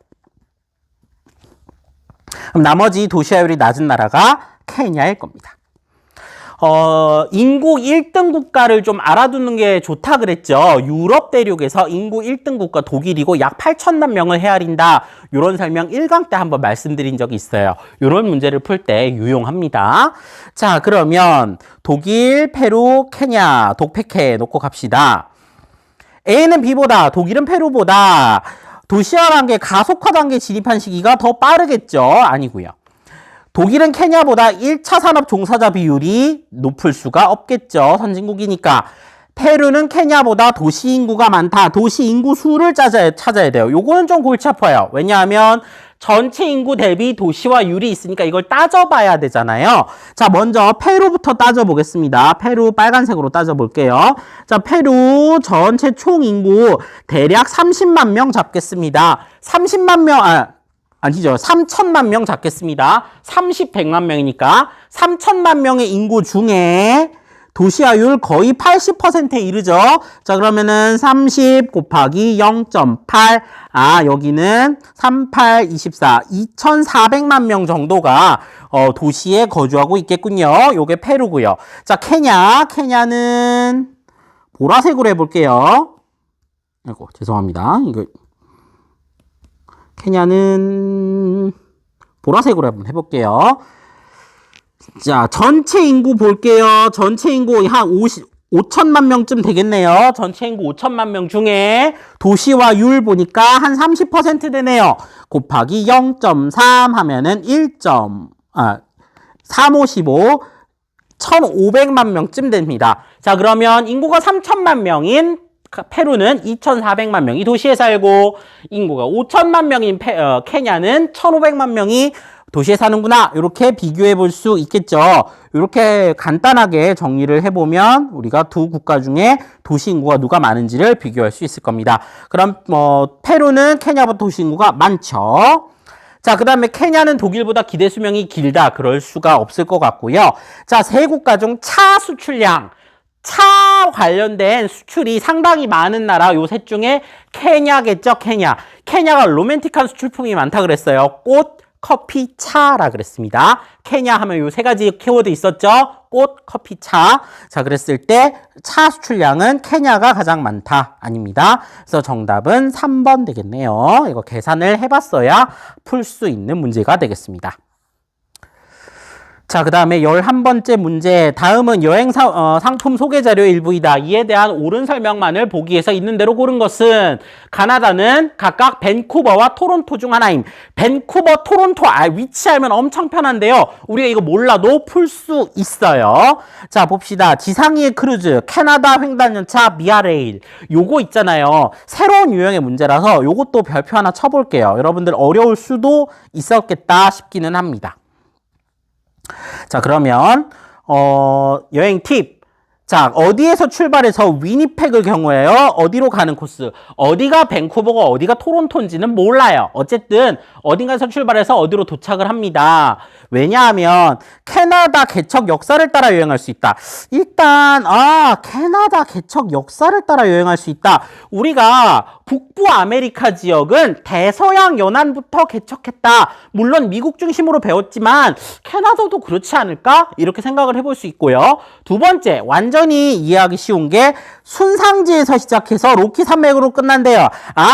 A: 그럼 나머지 도시화율이 낮은 나라가 케냐일 겁니다. 인구 1등 국가를 좀 알아두는 게 좋다 그랬죠. 유럽 대륙에서 인구 1등 국가 독일이고 약 8천만 명을 헤아린다. 이런 설명 1강 때 한번 말씀드린 적이 있어요. 이런 문제를 풀 때 유용합니다. 자, 그러면 독일, 페루, 케냐, 독페케 놓고 갑시다. A는 B보다, 독일은 페루보다 도시화 단계, 가속화 단계 진입한 시기가 더 빠르겠죠? 아니고요. 독일은 케냐보다 1차 산업 종사자 비율이 높을 수가 없겠죠. 선진국이니까. 페루는 케냐보다 도시 인구가 많다. 도시 인구 수를 찾아야 돼요. 요거는 좀 골치 아파요. 왜냐하면 전체 인구 대비 도시화율이 있으니까 이걸 따져봐야 되잖아요. 자, 먼저 페루부터 따져보겠습니다. 페루 빨간색으로 따져볼게요. 자, 페루 전체 총 인구 대략 30만 명 잡겠습니다. 30만 명, 아니죠. 3천만 명 잡겠습니다. 100만 명이니까 3천만 명의 인구 중에 도시화율 거의 80%에 이르죠. 자, 그러면은 30 곱하기 0.8. 여기는 38, 24. 2,400만 명 정도가 도시에 거주하고 있겠군요. 요게 페루고요. 자, 케냐는 보라색으로 해볼게요. 아이고, 죄송합니다. 이거 케냐는 보라색으로 한번 해볼게요. 자, 전체 인구 볼게요. 전체 인구 한 5천만 명쯤 되겠네요. 전체 인구 5천만 명 중에 도시화율 보니까 한 30% 되네요. 곱하기 0.3 하면은 355, 1,500만 명쯤 됩니다. 자, 그러면 인구가 3천만 명인 페루는 2,400만 명이 도시에 살고, 인구가 5천만 명인 케냐는 1,500만 명이 도시에 사는구나. 이렇게 비교해 볼 수 있겠죠. 이렇게 간단하게 정리를 해보면 우리가 두 국가 중에 도시 인구가 누가 많은지를 비교할 수 있을 겁니다. 그럼 페루는 케냐보다 도시 인구가 많죠. 자, 그 다음에 케냐는 독일보다 기대 수명이 길다. 그럴 수가 없을 것 같고요. 자, 세 국가 중 차 수출량, 차 관련된 수출이 상당히 많은 나라, 요 셋 중에 케냐겠죠. 케냐가 로맨틱한 수출품이 많다 그랬어요. 꽃, 커피, 차라 그랬습니다. 케냐 하면 요 세 가지 키워드 있었죠. 꽃, 커피, 차. 자, 그랬을 때 차 수출량은 케냐가 가장 많다. 아닙니다. 그래서 정답은 3번 되겠네요. 이거 계산을 해봤어야 풀 수 있는 문제가 되겠습니다. 자, 그 다음에 11번째 문제. 다음은 여행 상품 소개 자료 일부이다. 이에 대한 옳은 설명만을 보기에서 있는 대로 고른 것은, 가나다는 각각 밴쿠버와 토론토 중 하나임. 밴쿠버, 토론토 위치 알면 엄청 편한데요. 우리가 이거 몰라도 풀 수 있어요. 자, 봅시다. 지상위의 크루즈, 캐나다 횡단열차 미아레일. 요거 있잖아요. 새로운 유형의 문제라서 요것도 별표 하나 쳐볼게요. 여러분들 어려울 수도 있었겠다 싶기는 합니다. 자, 그러면 여행 팁. 자, 어디에서 출발해서 위니펙을 경우에요. 어디로 가는 코스. 어디가 밴쿠버고 어디가 토론토인지는 몰라요. 어쨌든 어딘가에서 출발해서 어디로 도착을 합니다. 왜냐하면 캐나다 개척 역사를 따라 여행할 수 있다. 일단 캐나다 개척 역사를 따라 여행할 수 있다. 우리가 북부 아메리카 지역은 대서양 연안부터 개척했다. 물론 미국 중심으로 배웠지만 캐나다도 그렇지 않을까? 이렇게 생각을 해볼 수 있고요. 두 번째, 완전히 이해하기 쉬운 게 순상지에서 시작해서 로키 산맥으로 끝난대요.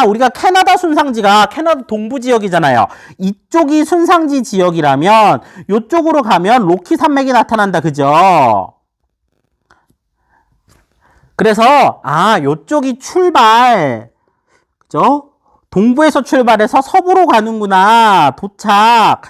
A: 우리가 캐나다 순상지가 캐나다 동부 지역이잖아요. 이쪽이 순상지 지역이라면 이쪽으로 가면 로키 산맥이 나타난다. 그죠? 그래서 요쪽이 출발, 그죠? 동부에서 출발해서 서부로 가는구나. 도착.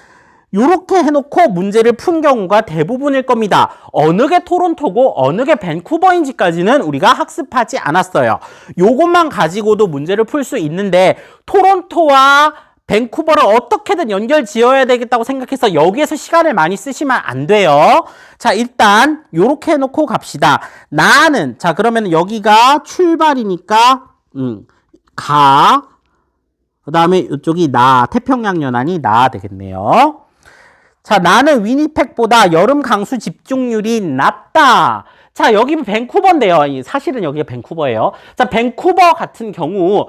A: 요렇게 해놓고 문제를 푼 경우가 대부분일 겁니다. 어느 게 토론토고 어느 게 밴쿠버인지까지는 우리가 학습하지 않았어요. 요것만 가지고도 문제를 풀 수 있는데 토론토와 밴쿠버를 어떻게든 연결 지어야 되겠다고 생각해서 여기에서 시간을 많이 쓰시면 안 돼요. 자, 일단 요렇게 해놓고 갑시다. 나는, 자, 그러면 여기가 출발이니까 가, 그 다음에 이쪽이 태평양 연안이 되겠네요. 자, 나는 위니펙보다 여름 강수 집중률이 낮다. 자, 여기 밴쿠버인데요. 사실은 여기가 밴쿠버예요. 자, 밴쿠버 같은 경우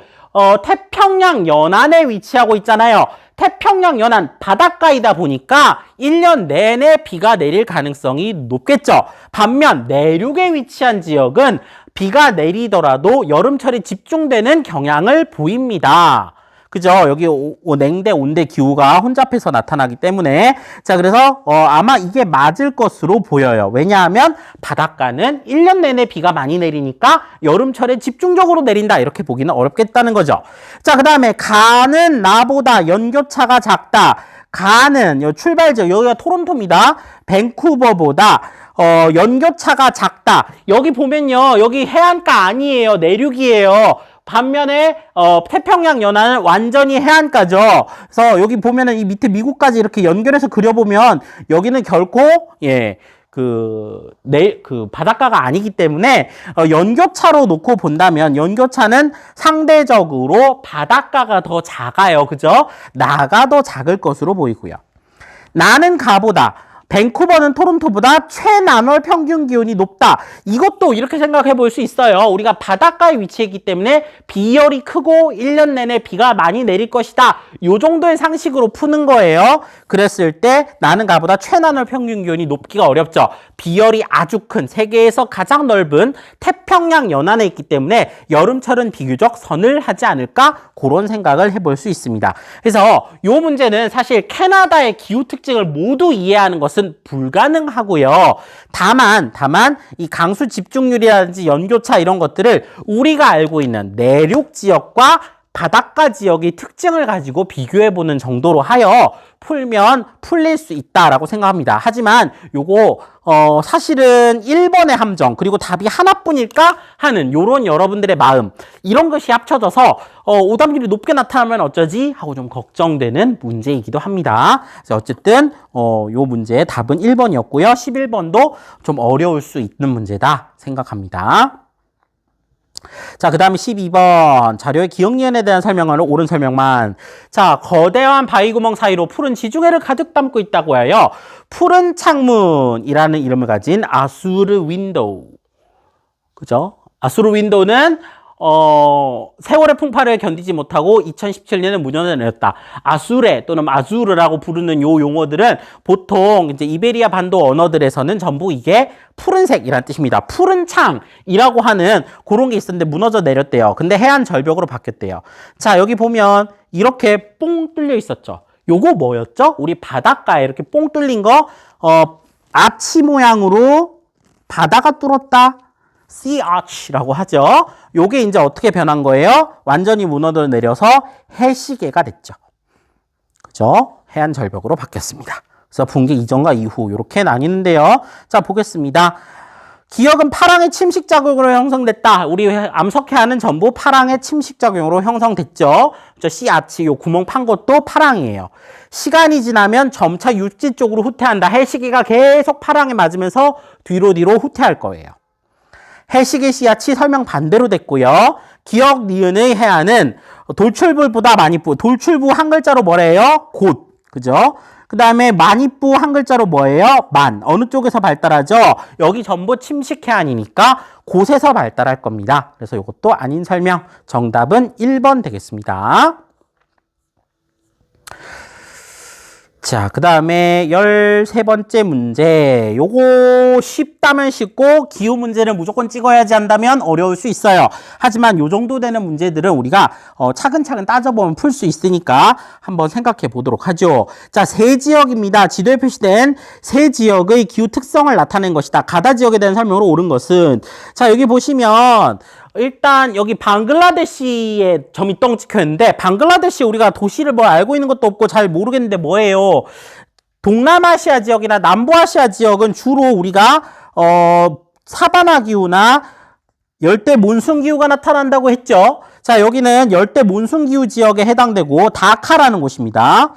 A: 태평양 연안에 위치하고 있잖아요. 태평양 연안 바닷가이다 보니까 1년 내내 비가 내릴 가능성이 높겠죠. 반면 내륙에 위치한 지역은 비가 내리더라도 여름철에 집중되는 경향을 보입니다. 그죠? 여기 냉대, 온대 기후가 혼잡해서 나타나기 때문에. 자, 그래서 아마 이게 맞을 것으로 보여요. 왜냐하면 바닷가는 1년 내내 비가 많이 내리니까 여름철에 집중적으로 내린다. 이렇게 보기는 어렵겠다는 거죠. 자, 그 다음에 가는 나보다 연교차가 작다. 가는 출발지역, 여기가 토론토입니다. 밴쿠버보다 연교차가 작다. 여기 보면요. 여기 해안가 아니에요. 내륙이에요. 반면에 태평양 연안은 완전히 해안가죠. 그래서 여기 보면은 이 밑에 미국까지 이렇게 연결해서 그려보면 여기는 결코 바닷가가 아니기 때문에 연교차로 놓고 본다면 연교차는 상대적으로 바닷가가 더 작아요. 그죠? 나가 더 작을 것으로 보이고요. 나는 가보다 밴쿠버는 토론토보다 최남월 평균 기온이 높다. 이것도 이렇게 생각해 볼 수 있어요. 우리가 바닷가에 위치했기 때문에 비열이 크고 1년 내내 비가 많이 내릴 것이다. 요 정도의 상식으로 푸는 거예요. 그랬을 때 나는 가보다 최남월 평균 기온이 높기가 어렵죠. 비열이 아주 큰 세계에서 가장 넓은 태평양 연안에 있기 때문에 여름철은 비교적 서늘하지 않을까? 그런 생각을 해볼 수 있습니다. 그래서 요 문제는 사실 캐나다의 기후 특징을 모두 이해하는 것은 불가능하고요. 다만 이 강수 집중률이라든지 연교차 이런 것들을 우리가 알고 있는 내륙 지역과 바닷가 지역의 특징을 가지고 비교해보는 정도로 하여 풀면 풀릴 수 있다라고 생각합니다. 하지만 요거 사실은 1번의 함정 그리고 답이 하나뿐일까 하는 요런 여러분들의 마음 이런 것이 합쳐져서 오답률이 높게 나타나면 어쩌지 하고 좀 걱정되는 문제이기도 합니다. 그래서 어쨌든 요 문제의 답은 1번이었고요. 11번도 좀 어려울 수 있는 문제다 생각합니다. 자, 그 다음에 12번 자료의 기억니은에 대한 설명을 옳은 설명만. 자, 거대한 바위구멍 사이로 푸른 지중해를 가득 담고 있다고 하여 푸른 창문이라는 이름을 가진 아수르 윈도우, 그죠? 아수르 윈도우는 세월의 풍파를 견디지 못하고 2017년에 문연을 내렸다. 아수레 또는 아주르라고 부르는 요 용어들은 보통 이제 이베리아 반도 언어들에서는 전부 이게 푸른색이라는 뜻입니다. 푸른 창이라고 하는 그런 게 있었는데 무너져 내렸대요. 근데 해안 절벽으로 바뀌었대요. 자, 여기 보면 이렇게 뽕 뚫려 있었죠. 요거 뭐였죠? 우리 바닷가에 이렇게 뽕 뚫린 거 아치 모양으로 바다가 뚫었다. sea arch라고 하죠. 요게 이제 어떻게 변한 거예요? 완전히 무너져 내려서 해시계가 됐죠. 그죠? 해안 절벽으로 바뀌었습니다. 그래서 붕괴 이전과 이후 이렇게 나뉘는데요. 자, 보겠습니다. 기억은 파랑의 침식작용으로 형성됐다. 우리 암석해안은 전부 파랑의 침식작용으로 형성됐죠. sea arch 요 구멍 판 것도 파랑이에요. 시간이 지나면 점차 육지 쪽으로 후퇴한다. 해시계가 계속 파랑에 맞으면서 뒤로 후퇴할 거예요. 해시계 씨앗이 설명 반대로 됐고요. 기억 니은의 해안은 돌출부보다 만입부. 돌출부 한 글자로 뭐래요? 곳. 그죠? 그 다음에 만입부 한 글자로 뭐예요? 만. 어느 쪽에서 발달하죠? 여기 전부 침식 해안이니까 곳에서 발달할 겁니다. 그래서 이것도 아닌 설명. 정답은 1번 되겠습니다. 자, 그 다음에 13번째 문제. 요거 쉽다면 쉽고 기후 문제는 무조건 찍어야지 한다면 어려울 수 있어요. 하지만 요 정도 되는 문제들은 우리가 차근차근 따져보면 풀 수 있으니까 한번 생각해 보도록 하죠. 자, 세 지역입니다. 지도에 표시된 세 지역의 기후 특성을 나타낸 것이다. 가다 지역에 대한 설명으로 옳은 것은, 자, 여기 보시면 일단 여기 방글라데시에 점이 똥 찍혀 있는데, 방글라데시 우리가 도시를 뭐 알고 있는 것도 없고 잘 모르겠는데 뭐예요? 동남아시아 지역이나 남부아시아 지역은 주로 우리가 사바나 기후나 열대 몬순 기후가 나타난다고 했죠. 자, 여기는 열대 몬순 기후 지역에 해당되고 다카라는 곳입니다.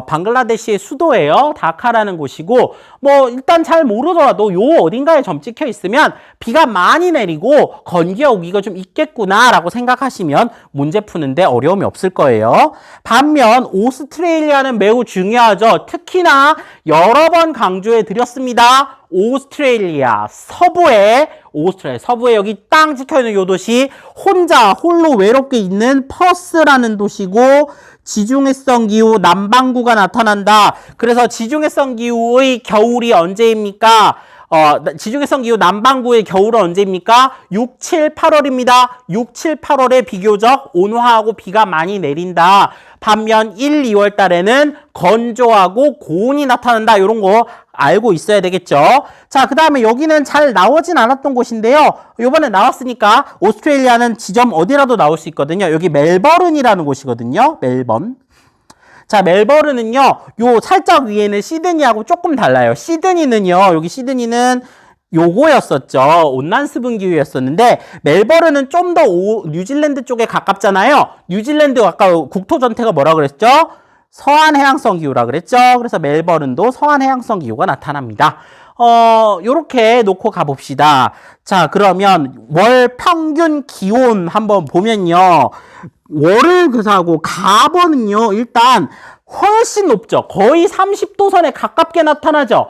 A: 방글라데시의 수도예요. 다카라는 곳이고, 뭐 일단 잘 모르더라도 요 어딘가에 점 찍혀 있으면 비가 많이 내리고 건기가 오기가 좀 있겠구나라고 생각하시면 문제 푸는데 어려움이 없을 거예요. 반면 오스트레일리아는 매우 중요하죠. 특히나 여러 번 강조해 드렸습니다. 오스트레일리아 서부에 여기 땅 찍혀있는 요 도시, 홀로 외롭게 있는 퍼스라는 도시고, 지중해성 기후 남반구가 나타난다. 그래서 지중해성 기후의 겨울이 언제입니까? 지중해성 기후 남반구의 겨울은 언제입니까? 6, 7, 8월입니다. 6, 7, 8월에 비교적 온화하고 비가 많이 내린다. 반면 1, 2월 달에는 건조하고 고온이 나타난다. 이런 거 알고 있어야 되겠죠. 자, 그 다음에 여기는 잘 나오진 않았던 곳인데요. 이번에 나왔으니까 오스트레일리아는 지점 어디라도 나올 수 있거든요. 여기 멜버른이라는 곳이거든요. 멜번. 자, 멜버른은요, 요 살짝 위에는 시드니하고 조금 달라요. 여기 시드니는 요거였었죠. 온난수분 기후였었는데, 멜버른은 좀 더 뉴질랜드 쪽에 가깝잖아요. 뉴질랜드 아까 국토 전태가 뭐라 그랬죠? 서한 해양성 기후라 그랬죠. 그래서 멜버른도 서한 해양성 기후가 나타납니다. 요렇게 놓고 가봅시다. 자, 그러면 월 평균 기온 한번 보면요. 월을 그사하고 가번은요, 일단 훨씬 높죠. 거의 30도 선에 가깝게 나타나죠.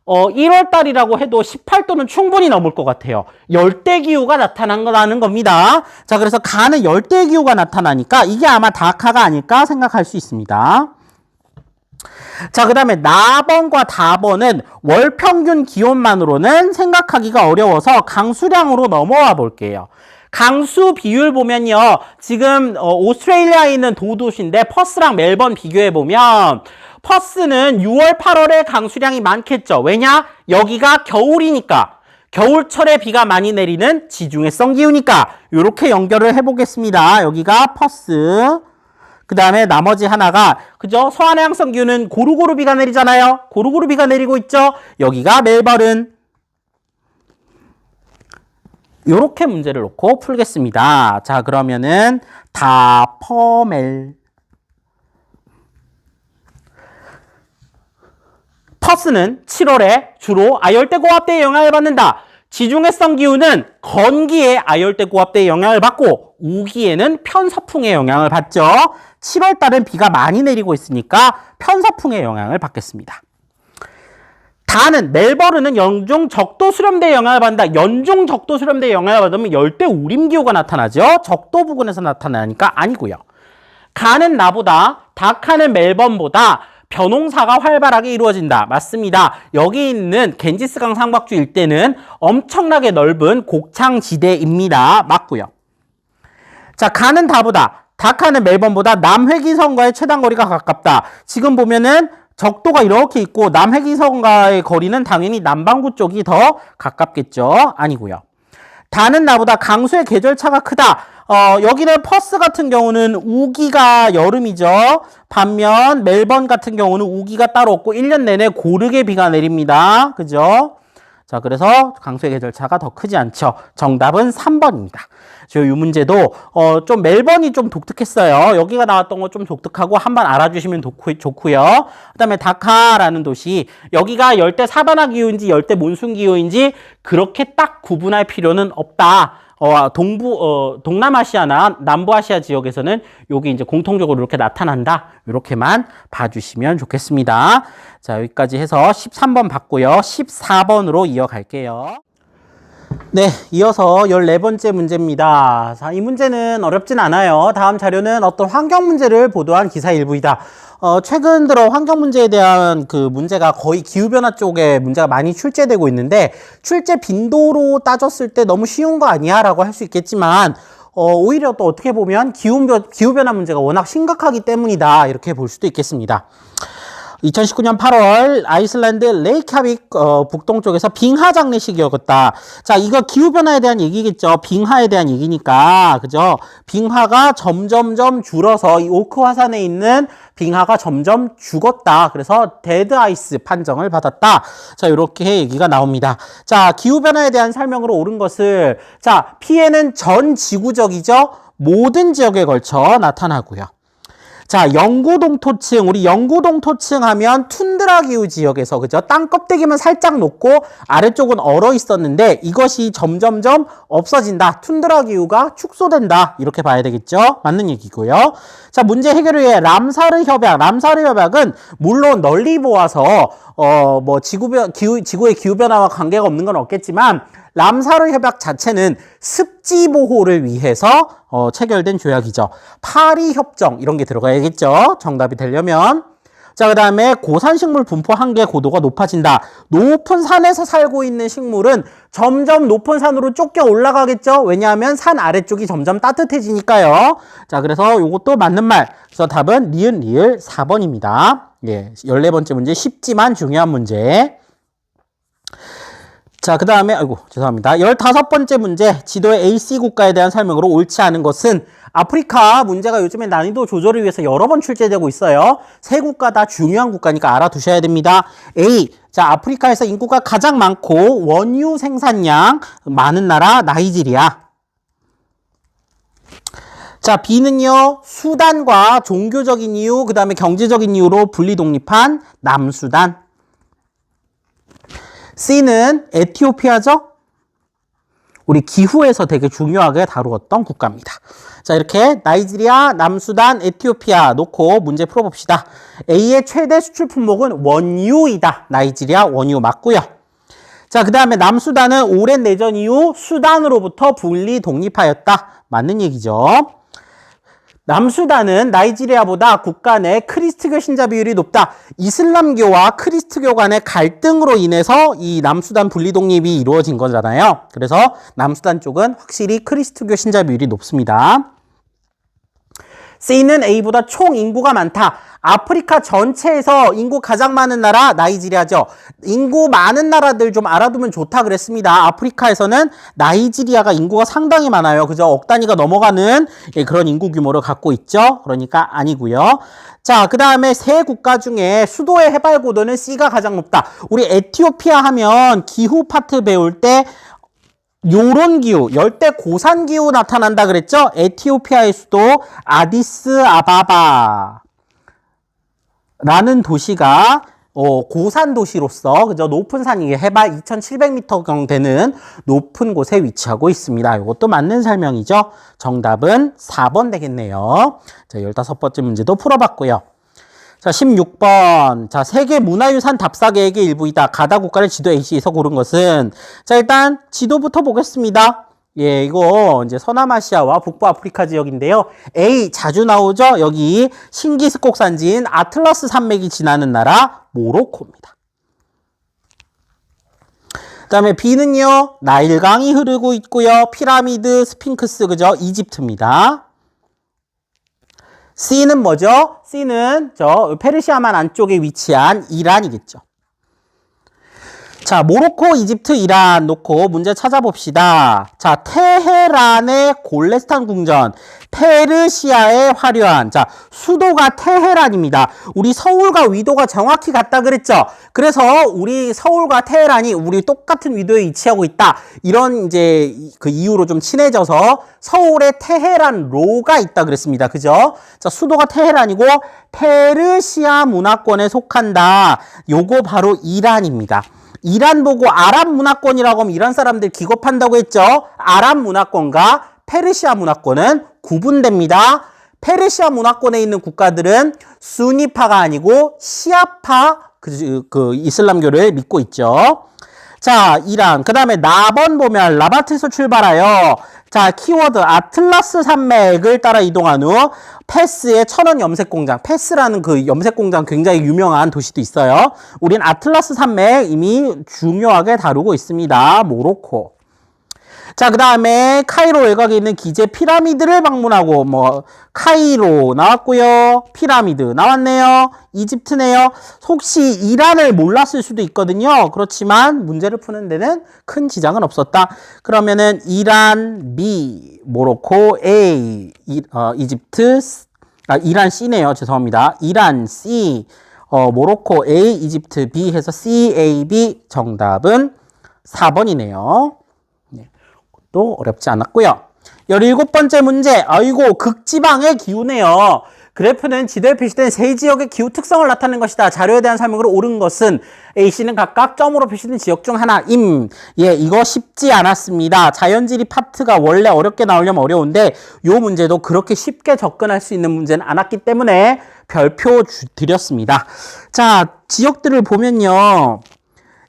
A: 1월 달이라고 해도 18도는 충분히 넘을 것 같아요. 열대기후가 나타난 겁니다. 자, 그래서 가는 열대기후가 나타나니까 이게 아마 다카가 아닐까 생각할 수 있습니다. 자, 그 다음에 나번과 다번은 월 평균 기온만으로는 생각하기가 어려워서 강수량으로 넘어와 볼게요. 강수 비율 보면요. 지금 오스트레일리아에 있는 도시인데 퍼스랑 멜번 비교해 보면 퍼스는 6월, 8월에 강수량이 많겠죠. 왜냐? 여기가 겨울이니까. 겨울철에 비가 많이 내리는 지중해성 기후니까. 이렇게 연결을 해보겠습니다. 여기가 퍼스. 그 다음에 나머지 하나가, 그죠? 서한 해양성 기후는 고루고루 비가 내리잖아요. 고루고루 비가 내리고 있죠. 여기가 멜버른. 요렇게 문제를 놓고 풀겠습니다. 자, 그러면은 다퍼멜. 퍼스는 7월에 주로 아열대고압대의 영향을 받는다. 지중해성 기후는 건기에 아열대고압대의 영향을 받고 우기에는 편서풍의 영향을 받죠. 7월 달은 비가 많이 내리고 있으니까 편서풍의 영향을 받겠습니다. 다는 멜버른은 연중 적도 수렴대의 영향을 받는다. 연중 적도 수렴대의 영향을 받으면 열대 우림 기후가 나타나죠. 적도 부근에서 나타나니까 아니고요. 가는 나보다 다카는 멜번보다 벼농사가 활발하게 이루어진다. 맞습니다. 여기 있는 겐지스강 상박주 일대는 엄청나게 넓은 곡창지대입니다. 맞고요. 자, 가는 다카는 멜번보다 남회기선과의 최단거리가 가깝다. 지금 보면은 적도가 이렇게 있고 남회기선과의 거리는 당연히 남반구 쪽이 더 가깝겠죠. 아니고요. 다는 나보다 강수의 계절차가 크다. 여기는 퍼스 같은 경우는 우기가 여름이죠. 반면 멜번 같은 경우는 우기가 따로 없고 1년 내내 고르게 비가 내립니다. 그죠? 자, 그래서 강수의 계절차가 더 크지 않죠. 정답은 3번입니다. 이 문제도 좀 멜번이 좀 독특했어요. 여기가 나왔던 거 좀 독특하고 한번 알아주시면 좋고요. 그 다음에 다카라는 도시, 여기가 열대 사바나 기후인지 열대 몬순 기후인지 그렇게 딱 구분할 필요는 없다. 동남아시아나 남부아시아 지역에서는 여기 이제 공통적으로 이렇게 나타난다. 이렇게만 봐주시면 좋겠습니다. 자, 여기까지 해서 13번 봤고요. 14번으로 이어갈게요. 네, 이어서 14번째 문제입니다. 자, 이 문제는 어렵진 않아요. 다음 자료는 어떤 환경 문제를 보도한 기사 일부이다. 최근 들어 환경 문제에 대한 그 문제가 거의 기후변화 쪽에 문제가 많이 출제되고 있는데, 출제 빈도로 따졌을 때 너무 쉬운 거 아니야? 라고 할 수 있겠지만, 오히려 또 어떻게 보면 기후변화 문제가 워낙 심각하기 때문이다. 이렇게 볼 수도 있겠습니다. 2019년 8월 아이슬란드 레이캬빅 북동쪽에서 빙하 장례식이 열렸다. 자, 이거 기후변화에 대한 얘기겠죠. 빙하에 대한 얘기니까. 그죠? 빙하가 점점점 줄어서 이 오크 화산에 있는 빙하가 점점 죽었다. 그래서 데드 아이스 판정을 받았다. 자, 이렇게 얘기가 나옵니다. 자, 기후변화에 대한 설명으로 옳은 것을, 자, 피해는 전 지구적이죠. 모든 지역에 걸쳐 나타나고요. 자, 영구동토층, 우리 영구동토층 하면 툰드라 기후 지역에서, 그죠? 땅 껍데기만 살짝 녹고 아래쪽은 얼어 있었는데 이것이 점점점 없어진다. 툰드라 기후가 축소된다. 이렇게 봐야 되겠죠? 맞는 얘기고요. 자, 문제 해결을 위해 람사르 협약. 람사르 협약은 물론 널리 보아서, 지구의 기후변화와 관계가 없는 건 없겠지만, 람사르 협약 자체는 습지 보호를 위해서 체결된 조약이죠. 파리 협정 이런 게 들어가야겠죠. 정답이 되려면. 자, 그 다음에 고산식물 분포 한계 고도가 높아진다. 높은 산에서 살고 있는 식물은 점점 높은 산으로 쫓겨 올라가겠죠. 왜냐하면 산 아래쪽이 점점 따뜻해지니까요. 자, 그래서 이것도 맞는 말. 그래서 답은 리을 4번입니다. 예, 14번째 문제 쉽지만 중요한 문제. 자, 그 다음에, 죄송합니다. 15번째 문제, 지도의 AC 국가에 대한 설명으로 옳지 않은 것은 아프리카 문제가 요즘에 난이도 조절을 위해서 여러 번 출제되고 있어요. 세 국가 다 중요한 국가니까 알아두셔야 됩니다. A, 자, 아프리카에서 인구가 가장 많고 원유 생산량 많은 나라 나이지리아. 자, B는요, 수단과 종교적인 이유, 그 다음에 경제적인 이유로 분리 독립한 남수단. C는 에티오피아죠? 우리 기후에서 되게 중요하게 다루었던 국가입니다. 자, 이렇게 나이지리아, 남수단, 에티오피아 놓고 문제 풀어봅시다. A의 최대 수출 품목은 원유이다. 나이지리아 원유 맞고요. 자, 그 다음에 남수단은 오랜 내전 이후 수단으로부터 분리 독립하였다. 맞는 얘기죠. 남수단은 나이지리아보다 국가 내 크리스트교 신자 비율이 높다. 이슬람교와 크리스트교 간의 갈등으로 인해서 이 남수단 분리 독립이 이루어진 거잖아요. 그래서 남수단 쪽은 확실히 크리스트교 신자 비율이 높습니다. C는 A보다 총 인구가 많다. 아프리카 전체에서 인구 가장 많은 나라 나이지리아죠. 인구 많은 나라들 좀 알아두면 좋다 그랬습니다. 아프리카에서는 나이지리아가 인구가 상당히 많아요. 그죠? 억 단위가 넘어가는 그런 인구 규모를 갖고 있죠. 그러니까 아니고요. 자, 그 다음에 세 국가 중에 수도의 해발 고도는 C가 가장 높다. 우리 에티오피아 하면 기후 파트 배울 때 요런 기후, 열대 고산 기후 나타난다 그랬죠? 에티오피아의 수도 아디스 아바바 라는 도시가 고산 도시로서 그죠? 높은 산이 해발 2,700m경 되는 높은 곳에 위치하고 있습니다. 이것도 맞는 설명이죠. 정답은 4번 되겠네요. 자, 15번째 문제도 풀어봤고요. 자, 16번. 자, 세계 문화유산 답사 계획의 일부이다. 가다 국가를 지도 A씨에서 고른 것은, 자, 일단 지도부터 보겠습니다. 예, 이거 이제 서남아시아와 북부 아프리카 지역인데요. A 자주 나오죠. 여기 신기스콕 산지인 아틀라스 산맥이 지나는 나라 모로코입니다. 그 다음에 B는요, 나일강이 흐르고 있고요. 피라미드, 스핑크스, 그죠? 이집트입니다. C는 뭐죠? C는 페르시아만 안쪽에 위치한 이란이겠죠. 자, 모로코, 이집트, 이란 놓고 문제 찾아봅시다. 자, 테헤란의 골레스탄 궁전, 페르시아의 화려한, 자, 수도가 테헤란입니다. 우리 서울과 위도가 정확히 같다 그랬죠? 그래서 우리 서울과 테헤란이 우리 똑같은 위도에 위치하고 있다. 이런 이제 그 이유로 좀 친해져서 서울에 테헤란로가 있다 그랬습니다. 그죠? 자, 수도가 테헤란이고 페르시아 문화권에 속한다. 요거 바로 이란입니다. 이란 보고 아랍 문화권이라고 하면 이란 사람들 기겁한다고 했죠. 아랍 문화권과 페르시아 문화권은 구분됩니다. 페르시아 문화권에 있는 국가들은 수니파가 아니고 시아파 그 이슬람교를 믿고 있죠. 자, 이란. 그 다음에 나번 보면 라바트에서 출발하여 자, 키워드 아틀라스 산맥을 따라 이동한 후 패스의 천원 염색 공장, 패스라는 그 염색 공장 굉장히 유명한 도시도 있어요. 우린 아틀라스 산맥 이미 중요하게 다루고 있습니다. 모로코. 자, 그 다음에 카이로 외곽에 있는 기제 피라미드를 방문하고, 카이로 나왔고요. 피라미드 나왔네요. 이집트네요. 혹시 이란을 몰랐을 수도 있거든요. 그렇지만 문제를 푸는 데는 큰 지장은 없었다. 그러면은 이란 B, 모로코 A, 이집트, 이란 C네요. 죄송합니다. 이란 C, 모로코 A, 이집트 B 해서 C, A, B 정답은 4번이네요. 또 어렵지 않았고요. 17번째 문제. 아이고, 극지방의 기후네요. 그래프는 지도에 표시된 세 지역의 기후 특성을 나타내는 것이다. 자료에 대한 설명으로 옳은 것은 A씨는 각각 점으로 표시된 지역 중 하나임. 예, 이거 쉽지 않았습니다. 자연지리 파트가 원래 어렵게 나오려면 어려운데 이 문제도 그렇게 쉽게 접근할 수 있는 문제는 않았기 때문에 별표 드렸습니다. 자, 지역들을 보면요.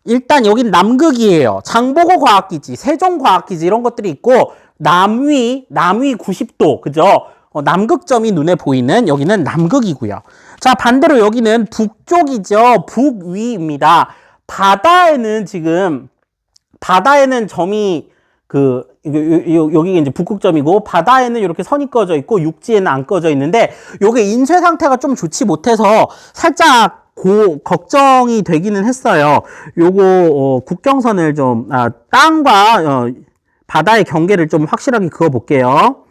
A: 일단 여긴 남극이에요. 장보고 과학기지, 세종과학기지 이런 것들이 있고 남위 90도, 그죠? 남극점이 눈에 보이는 여기는 남극이고요. 자, 반대로 여기는 북쪽이죠. 북위입니다. 바다에는 점이 여기가 이제 북극점이고 바다에는 이렇게 선이 꺼져 있고 육지에는 안 꺼져 있는데 요게 인쇄 상태가 좀 좋지 못해서 살짝 걱정이 되기는 했어요. 요거 국경선을 좀 땅과 바다의 경계를 좀 확실하게 그어 볼게요.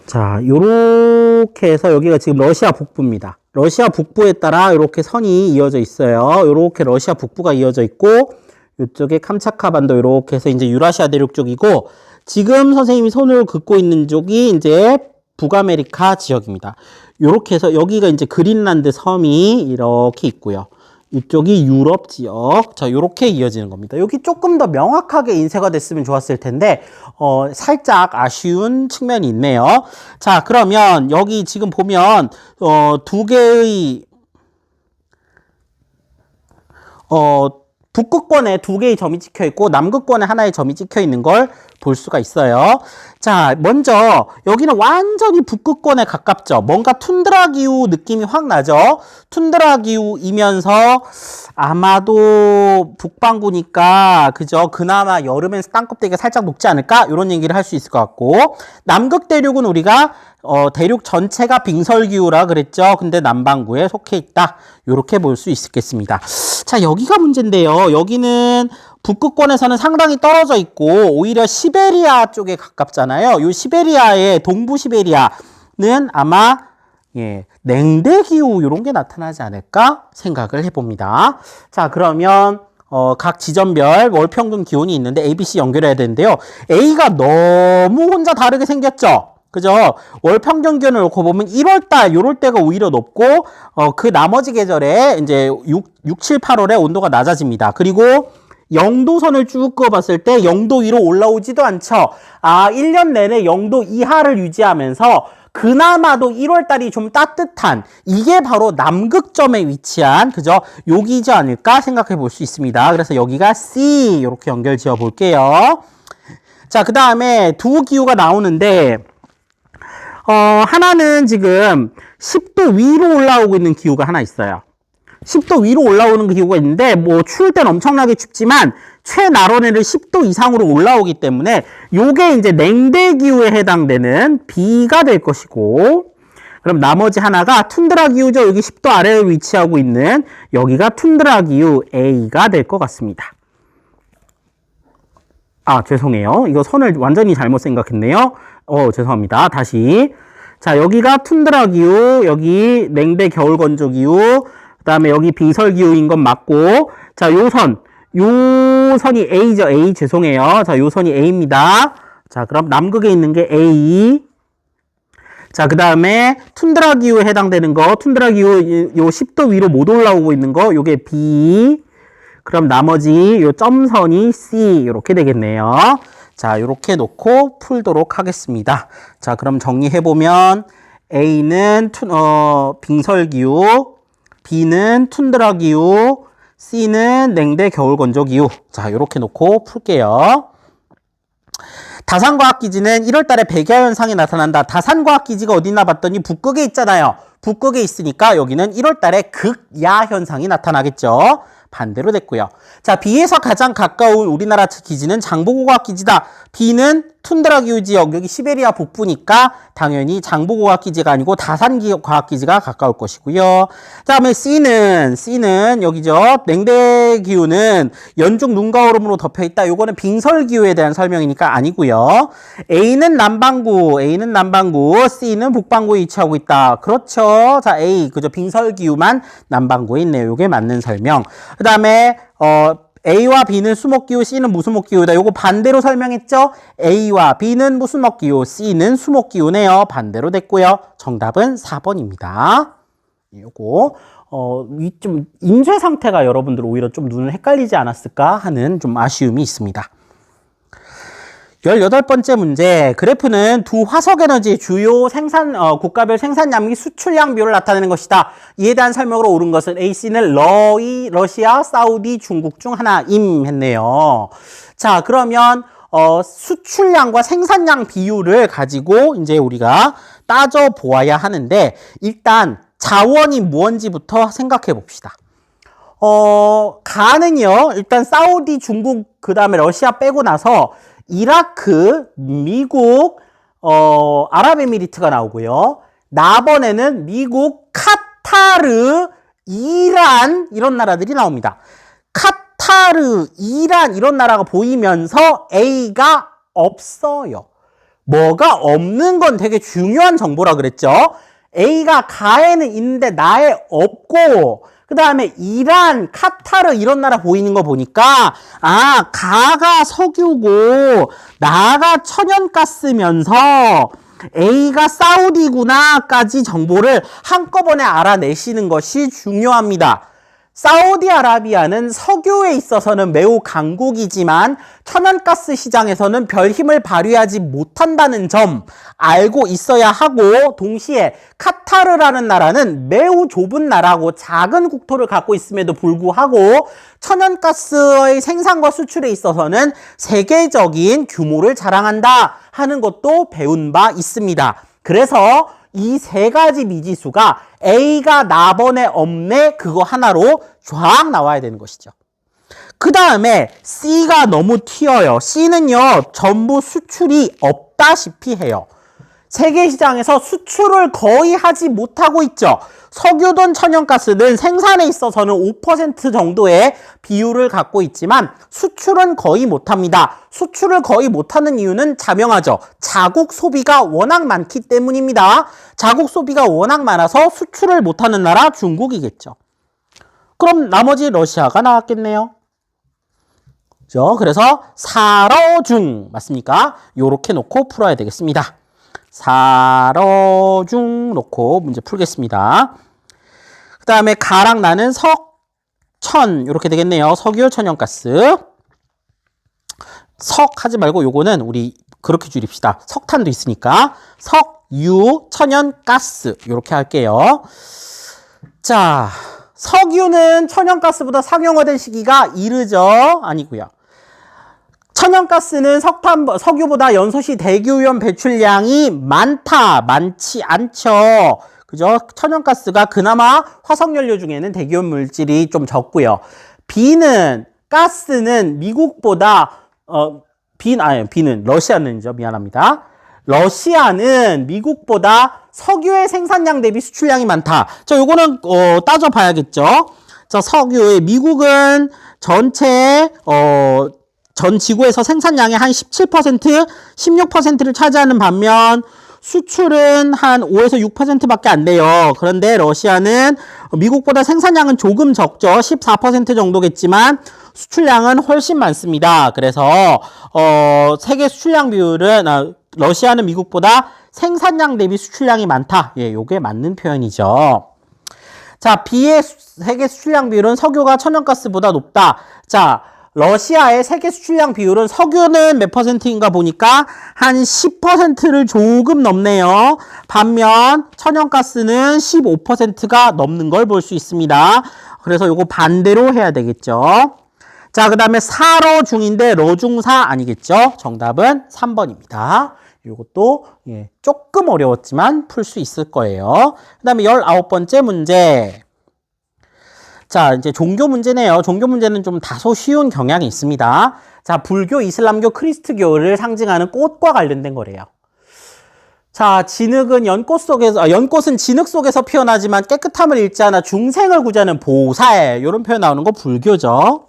A: 자, 요렇게 해서 여기가 지금 러시아 북부입니다. 러시아 북부에 따라 이렇게 선이 이어져 있어요. 요렇게 러시아 북부가 이어져 있고 이쪽에 캄차카 반도 이렇게 해서 이제 유라시아 대륙 쪽이고 지금 선생님이 손을 긋고 있는 쪽이 이제 북아메리카 지역입니다. 요렇게 해서 여기가 이제 그린란드 섬이 이렇게 있고요. 이쪽이 유럽 지역. 자, 요렇게 이어지는 겁니다. 여기 조금 더 명확하게 인쇄가 됐으면 좋았을 텐데, 살짝 아쉬운 측면이 있네요. 자, 그러면 여기 지금 보면, 두 개의, 북극권에 두 개의 점이 찍혀 있고 남극권에 하나의 점이 찍혀 있는 걸 볼 수가 있어요. 자, 먼저 여기는 완전히 북극권에 가깝죠. 뭔가 툰드라 기후 느낌이 확 나죠. 툰드라 기후이면서 아마도 북반구니까 그죠. 그나마 여름엔 땅껍데기가 살짝 녹지 않을까? 이런 얘기를 할 수 있을 것 같고 남극 대륙은 우리가 대륙 전체가 빙설기후라 그랬죠. 근데 남반구에 속해 있다. 이렇게 볼 수 있겠습니다. 자, 여기가 문제인데요. 여기는 북극권에서는 상당히 떨어져 있고 오히려 시베리아 쪽에 가깝잖아요. 이 시베리아의 동부 시베리아는 아마 냉대 기후 이런 게 나타나지 않을까 생각을 해봅니다. 자, 그러면 각 지점별 월 평균 기온이 있는데 A, B, C 연결해야 되는데요. A가 너무 혼자 다르게 생겼죠. 그죠? 월 평균 기온을 놓고 보면 1월달 요럴 때가 오히려 높고 그 나머지 계절에 이제 6, 7, 8월에 온도가 낮아집니다. 그리고 0도선을 쭉 그어봤을 때 0도 위로 올라오지도 않죠. 1년 내내 0도 이하를 유지하면서 그나마도 1월달이 좀 따뜻한 이게 바로 남극점에 위치한 그죠? 여기지 않을까 생각해 볼 수 있습니다. 그래서 여기가 C 이렇게 연결 지어 볼게요. 자, 그 다음에 두 기후가 나오는데 하나는 지금 10도 위로 올라오고 있는 기후가 하나 있어요. 10도 위로 올라오는 기후가 있는데 추울 땐 엄청나게 춥지만 최나론에는 10도 이상으로 올라오기 때문에 요게 이제 냉대 기후에 해당되는 B가 될 것이고 그럼 나머지 하나가 툰드라 기후죠. 여기 10도 아래에 위치하고 있는 여기가 툰드라 기후 A가 될 것 같습니다. 죄송해요. 이거 선을 완전히 잘못 생각했네요. 죄송합니다. 다시. 자, 여기가 툰드라 기후, 여기 냉대 겨울 건조 기후, 그 다음에 여기 빙설 기후인 건 맞고, 자, 요 선이 A죠. A. 죄송해요. 자, 요 선이 A입니다. 자, 그럼 남극에 있는 게 A. 자, 그 다음에 툰드라 기후에 해당되는 거, 툰드라 기후 요 10도 위로 못 올라오고 있는 거, 요게 B. 그럼 나머지 요 점선이 C. 이렇게 되겠네요. 자, 이렇게 놓고 풀도록 하겠습니다. 자, 그럼 정리해보면 A는 빙설기후, B는 툰드라기후, C는 냉대 겨울건조기후. 자, 이렇게 놓고 풀게요. 다산과학기지는 1월달에 백야현상이 나타난다. 다산과학기지가 어디 있나 봤더니 북극에 있잖아요. 북극에 있으니까 여기는 1월달에 극야현상이 나타나겠죠. 반대로 됐고요. 자, B에서 가장 가까운 우리나라 기지는 장보고과학기지다. B는 툰드라 기후 지역, 여기 시베리아 북부니까 당연히 장보고과학기지가 아니고 다산과학기지가 가까울 것이고요. 그 다음에 C는 여기죠. 냉대 기후는 연중 눈과 얼음으로 덮여있다. 요거는 빙설기후에 대한 설명이니까 아니고요. A는 남반구, C는 북반구에 위치하고 있다. 그렇죠. 자, A, 그죠. 빙설기후만 남반구에 있네요. 요게 맞는 설명. 그 다음에 A와 B는 수목기후, C는 무수목기후다. 요거 반대로 설명했죠? A와 B는 무수목기후, C는 수목기후네요. 반대로 됐고요. 정답은 4번입니다. 요거 좀 인쇄 상태가 여러분들 오히려 좀 눈을 헷갈리지 않았을까 하는 좀 아쉬움이 있습니다. 18번째 문제. 그래프는 두 화석에너지 주요 국가별 생산량 및 수출량 비율을 나타내는 것이다. 이에 대한 설명으로 옳은 것은 AC는 러시아, 사우디, 중국 중 하나임 했네요. 자, 그러면 수출량과 생산량 비율을 가지고 이제 우리가 따져 보아야 하는데, 일단 자원이 뭔지부터 생각해 봅시다. 가는요, 일단 사우디, 중국, 그 다음에 러시아 빼고 나서 이라크, 미국, 아랍에미리트가 나오고요. 나번에는 미국, 카타르, 이란 이런 나라들이 나옵니다. 카타르, 이란 이런 나라가 보이면서 A가 없어요. 뭐가 없는 건 되게 중요한 정보라 그랬죠. A가 가에는 있는데 나에 없고, 그 다음에 이란, 카타르 이런 나라 보이는 거 보니까 가가 석유고 나가 천연가스면서 A가 사우디구나까지 정보를 한꺼번에 알아내시는 것이 중요합니다. 사우디아라비아는 석유에 있어서는 매우 강국이지만 천연가스 시장에서는 별 힘을 발휘하지 못한다는 점 알고 있어야 하고, 동시에 카타르라는 나라는 매우 좁은 나라고 작은 국토를 갖고 있음에도 불구하고 천연가스의 생산과 수출에 있어서는 세계적인 규모를 자랑한다 하는 것도 배운 바 있습니다. 그래서 이 세 가지 미지수가 A가 나번에 없네 그거 하나로 쫙 나와야 되는 것이죠. 그 다음에 C가 너무 튀어요. C는요 전부 수출이 없다시피 해요. 세계 시장에서 수출을 거의 하지 못하고 있죠. 석유든 천연가스든 생산에 있어서는 5% 정도의 비율을 갖고 있지만 수출은 거의 못합니다. 수출을 거의 못하는 이유는 자명하죠. 자국 소비가 워낙 많기 때문입니다. 자국 소비가 워낙 많아서 수출을 못하는 나라 중국이겠죠. 그럼 나머지 러시아가 나왔겠네요. 그렇죠? 그래서 사러중 맞습니까? 요렇게 놓고 풀어야 되겠습니다. 사러중 놓고 문제 풀겠습니다. 그 다음에 가랑 나는 석천 이렇게 되겠네요. 석유, 천연가스. 석 하지 말고 요거는 우리 그렇게 줄입시다. 석탄도 있으니까 석유, 천연가스 이렇게 할게요. 자, 석유는 천연가스보다 상용화된 시기가 이르죠? 아니고요. 천연가스는 석유보다 연소시 대기오염 배출량이 많지 않죠. 그죠? 천연가스가 그나마 화석연료 중에는 대기오염 물질이 좀 적고요. 가스는 미국보다, 러시아는죠. 미안합니다. 러시아는 미국보다 석유의 생산량 대비 수출량이 많다. 자, 요거는, 따져봐야겠죠. 자, 석유의 미국은 전체, 전 지구에서 생산량의 한 17%, 16%를 차지하는 반면 수출은 한 5에서 6%밖에 안 돼요. 그런데 러시아는 미국보다 생산량은 조금 적죠. 14% 정도겠지만 수출량은 훨씬 많습니다. 그래서 세계 수출량 비율은 러시아는 미국보다 생산량 대비 수출량이 많다. 예, 요게 맞는 표현이죠. 자, B의 세계 수출량 비율은 석유가 천연가스보다 높다. 자, 러시아의 세계 수출량 비율은 석유는 몇 퍼센트인가 보니까 한 10%를 조금 넘네요. 반면 천연가스는 15%가 넘는 걸 볼 수 있습니다. 그래서 요거 반대로 해야 되겠죠. 자, 그 다음에 사로 중인데 러중사 아니겠죠? 정답은 3번입니다. 요것도 조금 어려웠지만 풀 수 있을 거예요. 그 다음에 19번째 문제. 자, 이제 종교 문제네요. 종교 문제는 좀 다소 쉬운 경향이 있습니다. 자, 불교, 이슬람교, 크리스트교를 상징하는 꽃과 관련된 거래요. 자, 진흙은 연꽃은 진흙 속에서 피어나지만 깨끗함을 잃지 않아 중생을 구제하는 보살. 이런 표현 나오는 거 불교죠.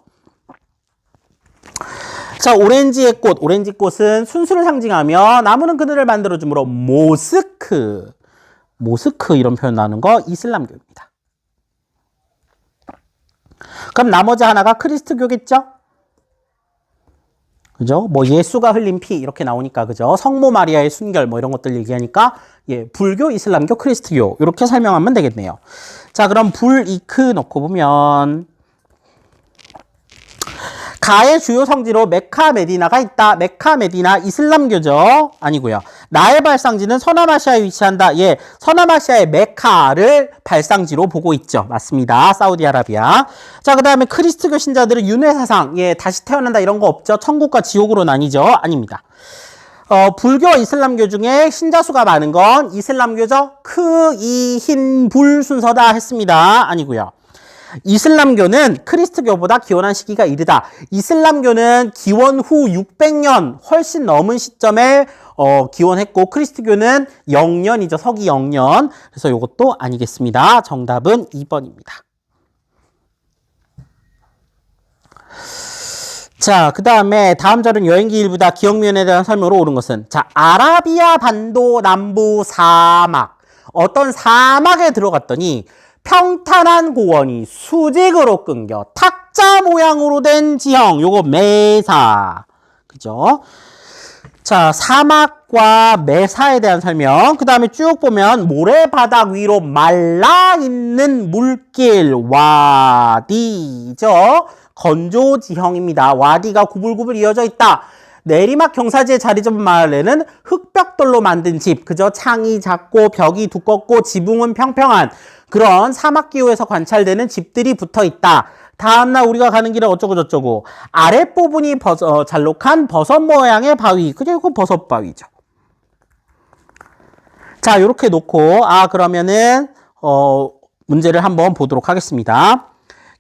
A: 자, 오렌지 꽃은 순수를 상징하며 나무는 그늘을 만들어주므로 모스크 이런 표현 나오는 거 이슬람교입니다. 그럼 나머지 하나가 크리스트교겠죠? 그죠? 뭐 예수가 흘린 피 이렇게 나오니까 그죠? 성모 마리아의 순결 뭐 이런 것들 얘기하니까 불교, 이슬람교, 크리스트교 이렇게 설명하면 되겠네요. 자, 그럼 불이크 넣고 보면 가의 주요 성지로 메카 메디나가 있다. 메카 메디나 이슬람교죠? 아니고요. 나의 발상지는 서남아시아에 위치한다. 서남아시아의 메카를 발상지로 보고 있죠. 맞습니다. 사우디아라비아. 자, 그 다음에 크리스트교 신자들은 윤회사상, 다시 태어난다 이런 거 없죠. 천국과 지옥으로 나뉘죠? 아닙니다. 불교와 이슬람교 중에 신자 수가 많은 건 이슬람교죠? 크, 이, 흰, 불 순서다 했습니다. 아니고요. 이슬람교는 크리스트교보다 기원한 시기가 이르다. 이슬람교는 기원 후 600년 훨씬 넘은 시점에 기원했고 크리스트교는 0년이죠. 서기 0년. 그래서 이것도 아니겠습니다. 정답은 2번입니다. 자, 그 다음에 다음 자료는 여행기 일부다. 기억면에 대한 설명으로 옳은 것은 자, 아라비아 반도 남부 사막. 어떤 사막에 들어갔더니 평탄한 고원이 수직으로 끊겨 탁자 모양으로 된 지형. 요거 메사. 그죠? 자, 사막과 메사에 대한 설명. 그 다음에 쭉 보면 모래바닥 위로 말라있는 물길 와디죠. 건조 지형입니다. 와디가 구불구불 이어져 있다. 내리막 경사지에 자리 잡은 마을에는 흙벽돌로 만든 집. 그죠? 창이 작고 벽이 두껍고 지붕은 평평한 그런 사막기후에서 관찰되는 집들이 붙어 있다. 다음날 우리가 가는 길에 어쩌고 저쩌고. 아랫부분이 잘록한 버섯 모양의 바위. 그죠? 이거 버섯 바위죠. 자, 이렇게 놓고 그러면은 문제를 한번 보도록 하겠습니다.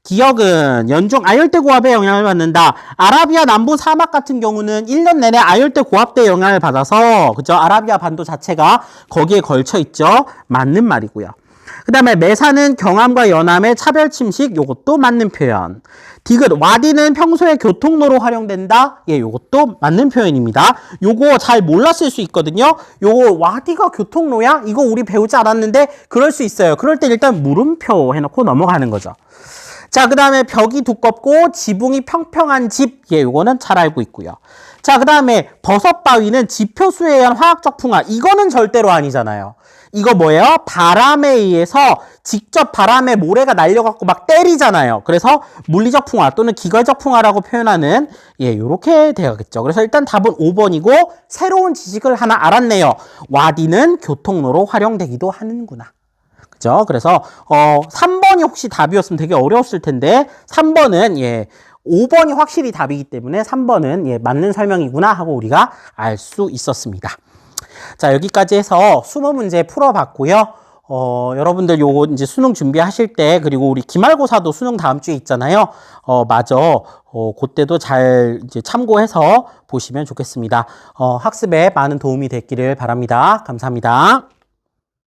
A: 기억은 연중 아열대 고압에 영향을 받는다. 아라비아 남부 사막 같은 경우는 1년 내내 아열대 고압대에 영향을 받아서 그죠? 아라비아 반도 자체가 거기에 걸쳐 있죠. 맞는 말이고요. 그 다음에 메사는 경암과 연암의 차별 침식. 요것도 맞는 표현. 디귿 와디는 평소에 교통로로 활용된다. 요것도 맞는 표현입니다. 요거 잘 몰랐을 수 있거든요. 요거 와디가 교통로야? 이거 우리 배우지 않았는데 그럴 수 있어요. 그럴 때 일단 물음표 해놓고 넘어가는 거죠. 자, 그 다음에 벽이 두껍고 지붕이 평평한 집. 요거는 잘 알고 있고요. 자, 그 다음에 버섯바위는 지표수에 의한 화학적 풍화. 이거는 절대로 아니잖아요. 이거 뭐예요? 바람에 의해서 직접 바람에 모래가 날려갖고 막 때리잖아요. 그래서 물리적 풍화 또는 기계적 풍화라고 표현하는 요렇게 되겠죠. 그래서 일단 답은 5번이고 새로운 지식을 하나 알았네요. 와디는 교통로로 활용되기도 하는구나. 그죠? 그래서 3번이 혹시 답이었으면 되게 어려웠을 텐데 3번은 5번이 확실히 답이기 때문에 3번은 맞는 설명이구나 하고 우리가 알 수 있었습니다. 자, 여기까지 해서 20문제 풀어봤고요. 여러분들 요거 이제 수능 준비하실 때 그리고 우리 기말고사도 수능 다음 주에 있잖아요. 그때도 잘 이제 참고해서 보시면 좋겠습니다. 학습에 많은 도움이 됐기를 바랍니다. 감사합니다.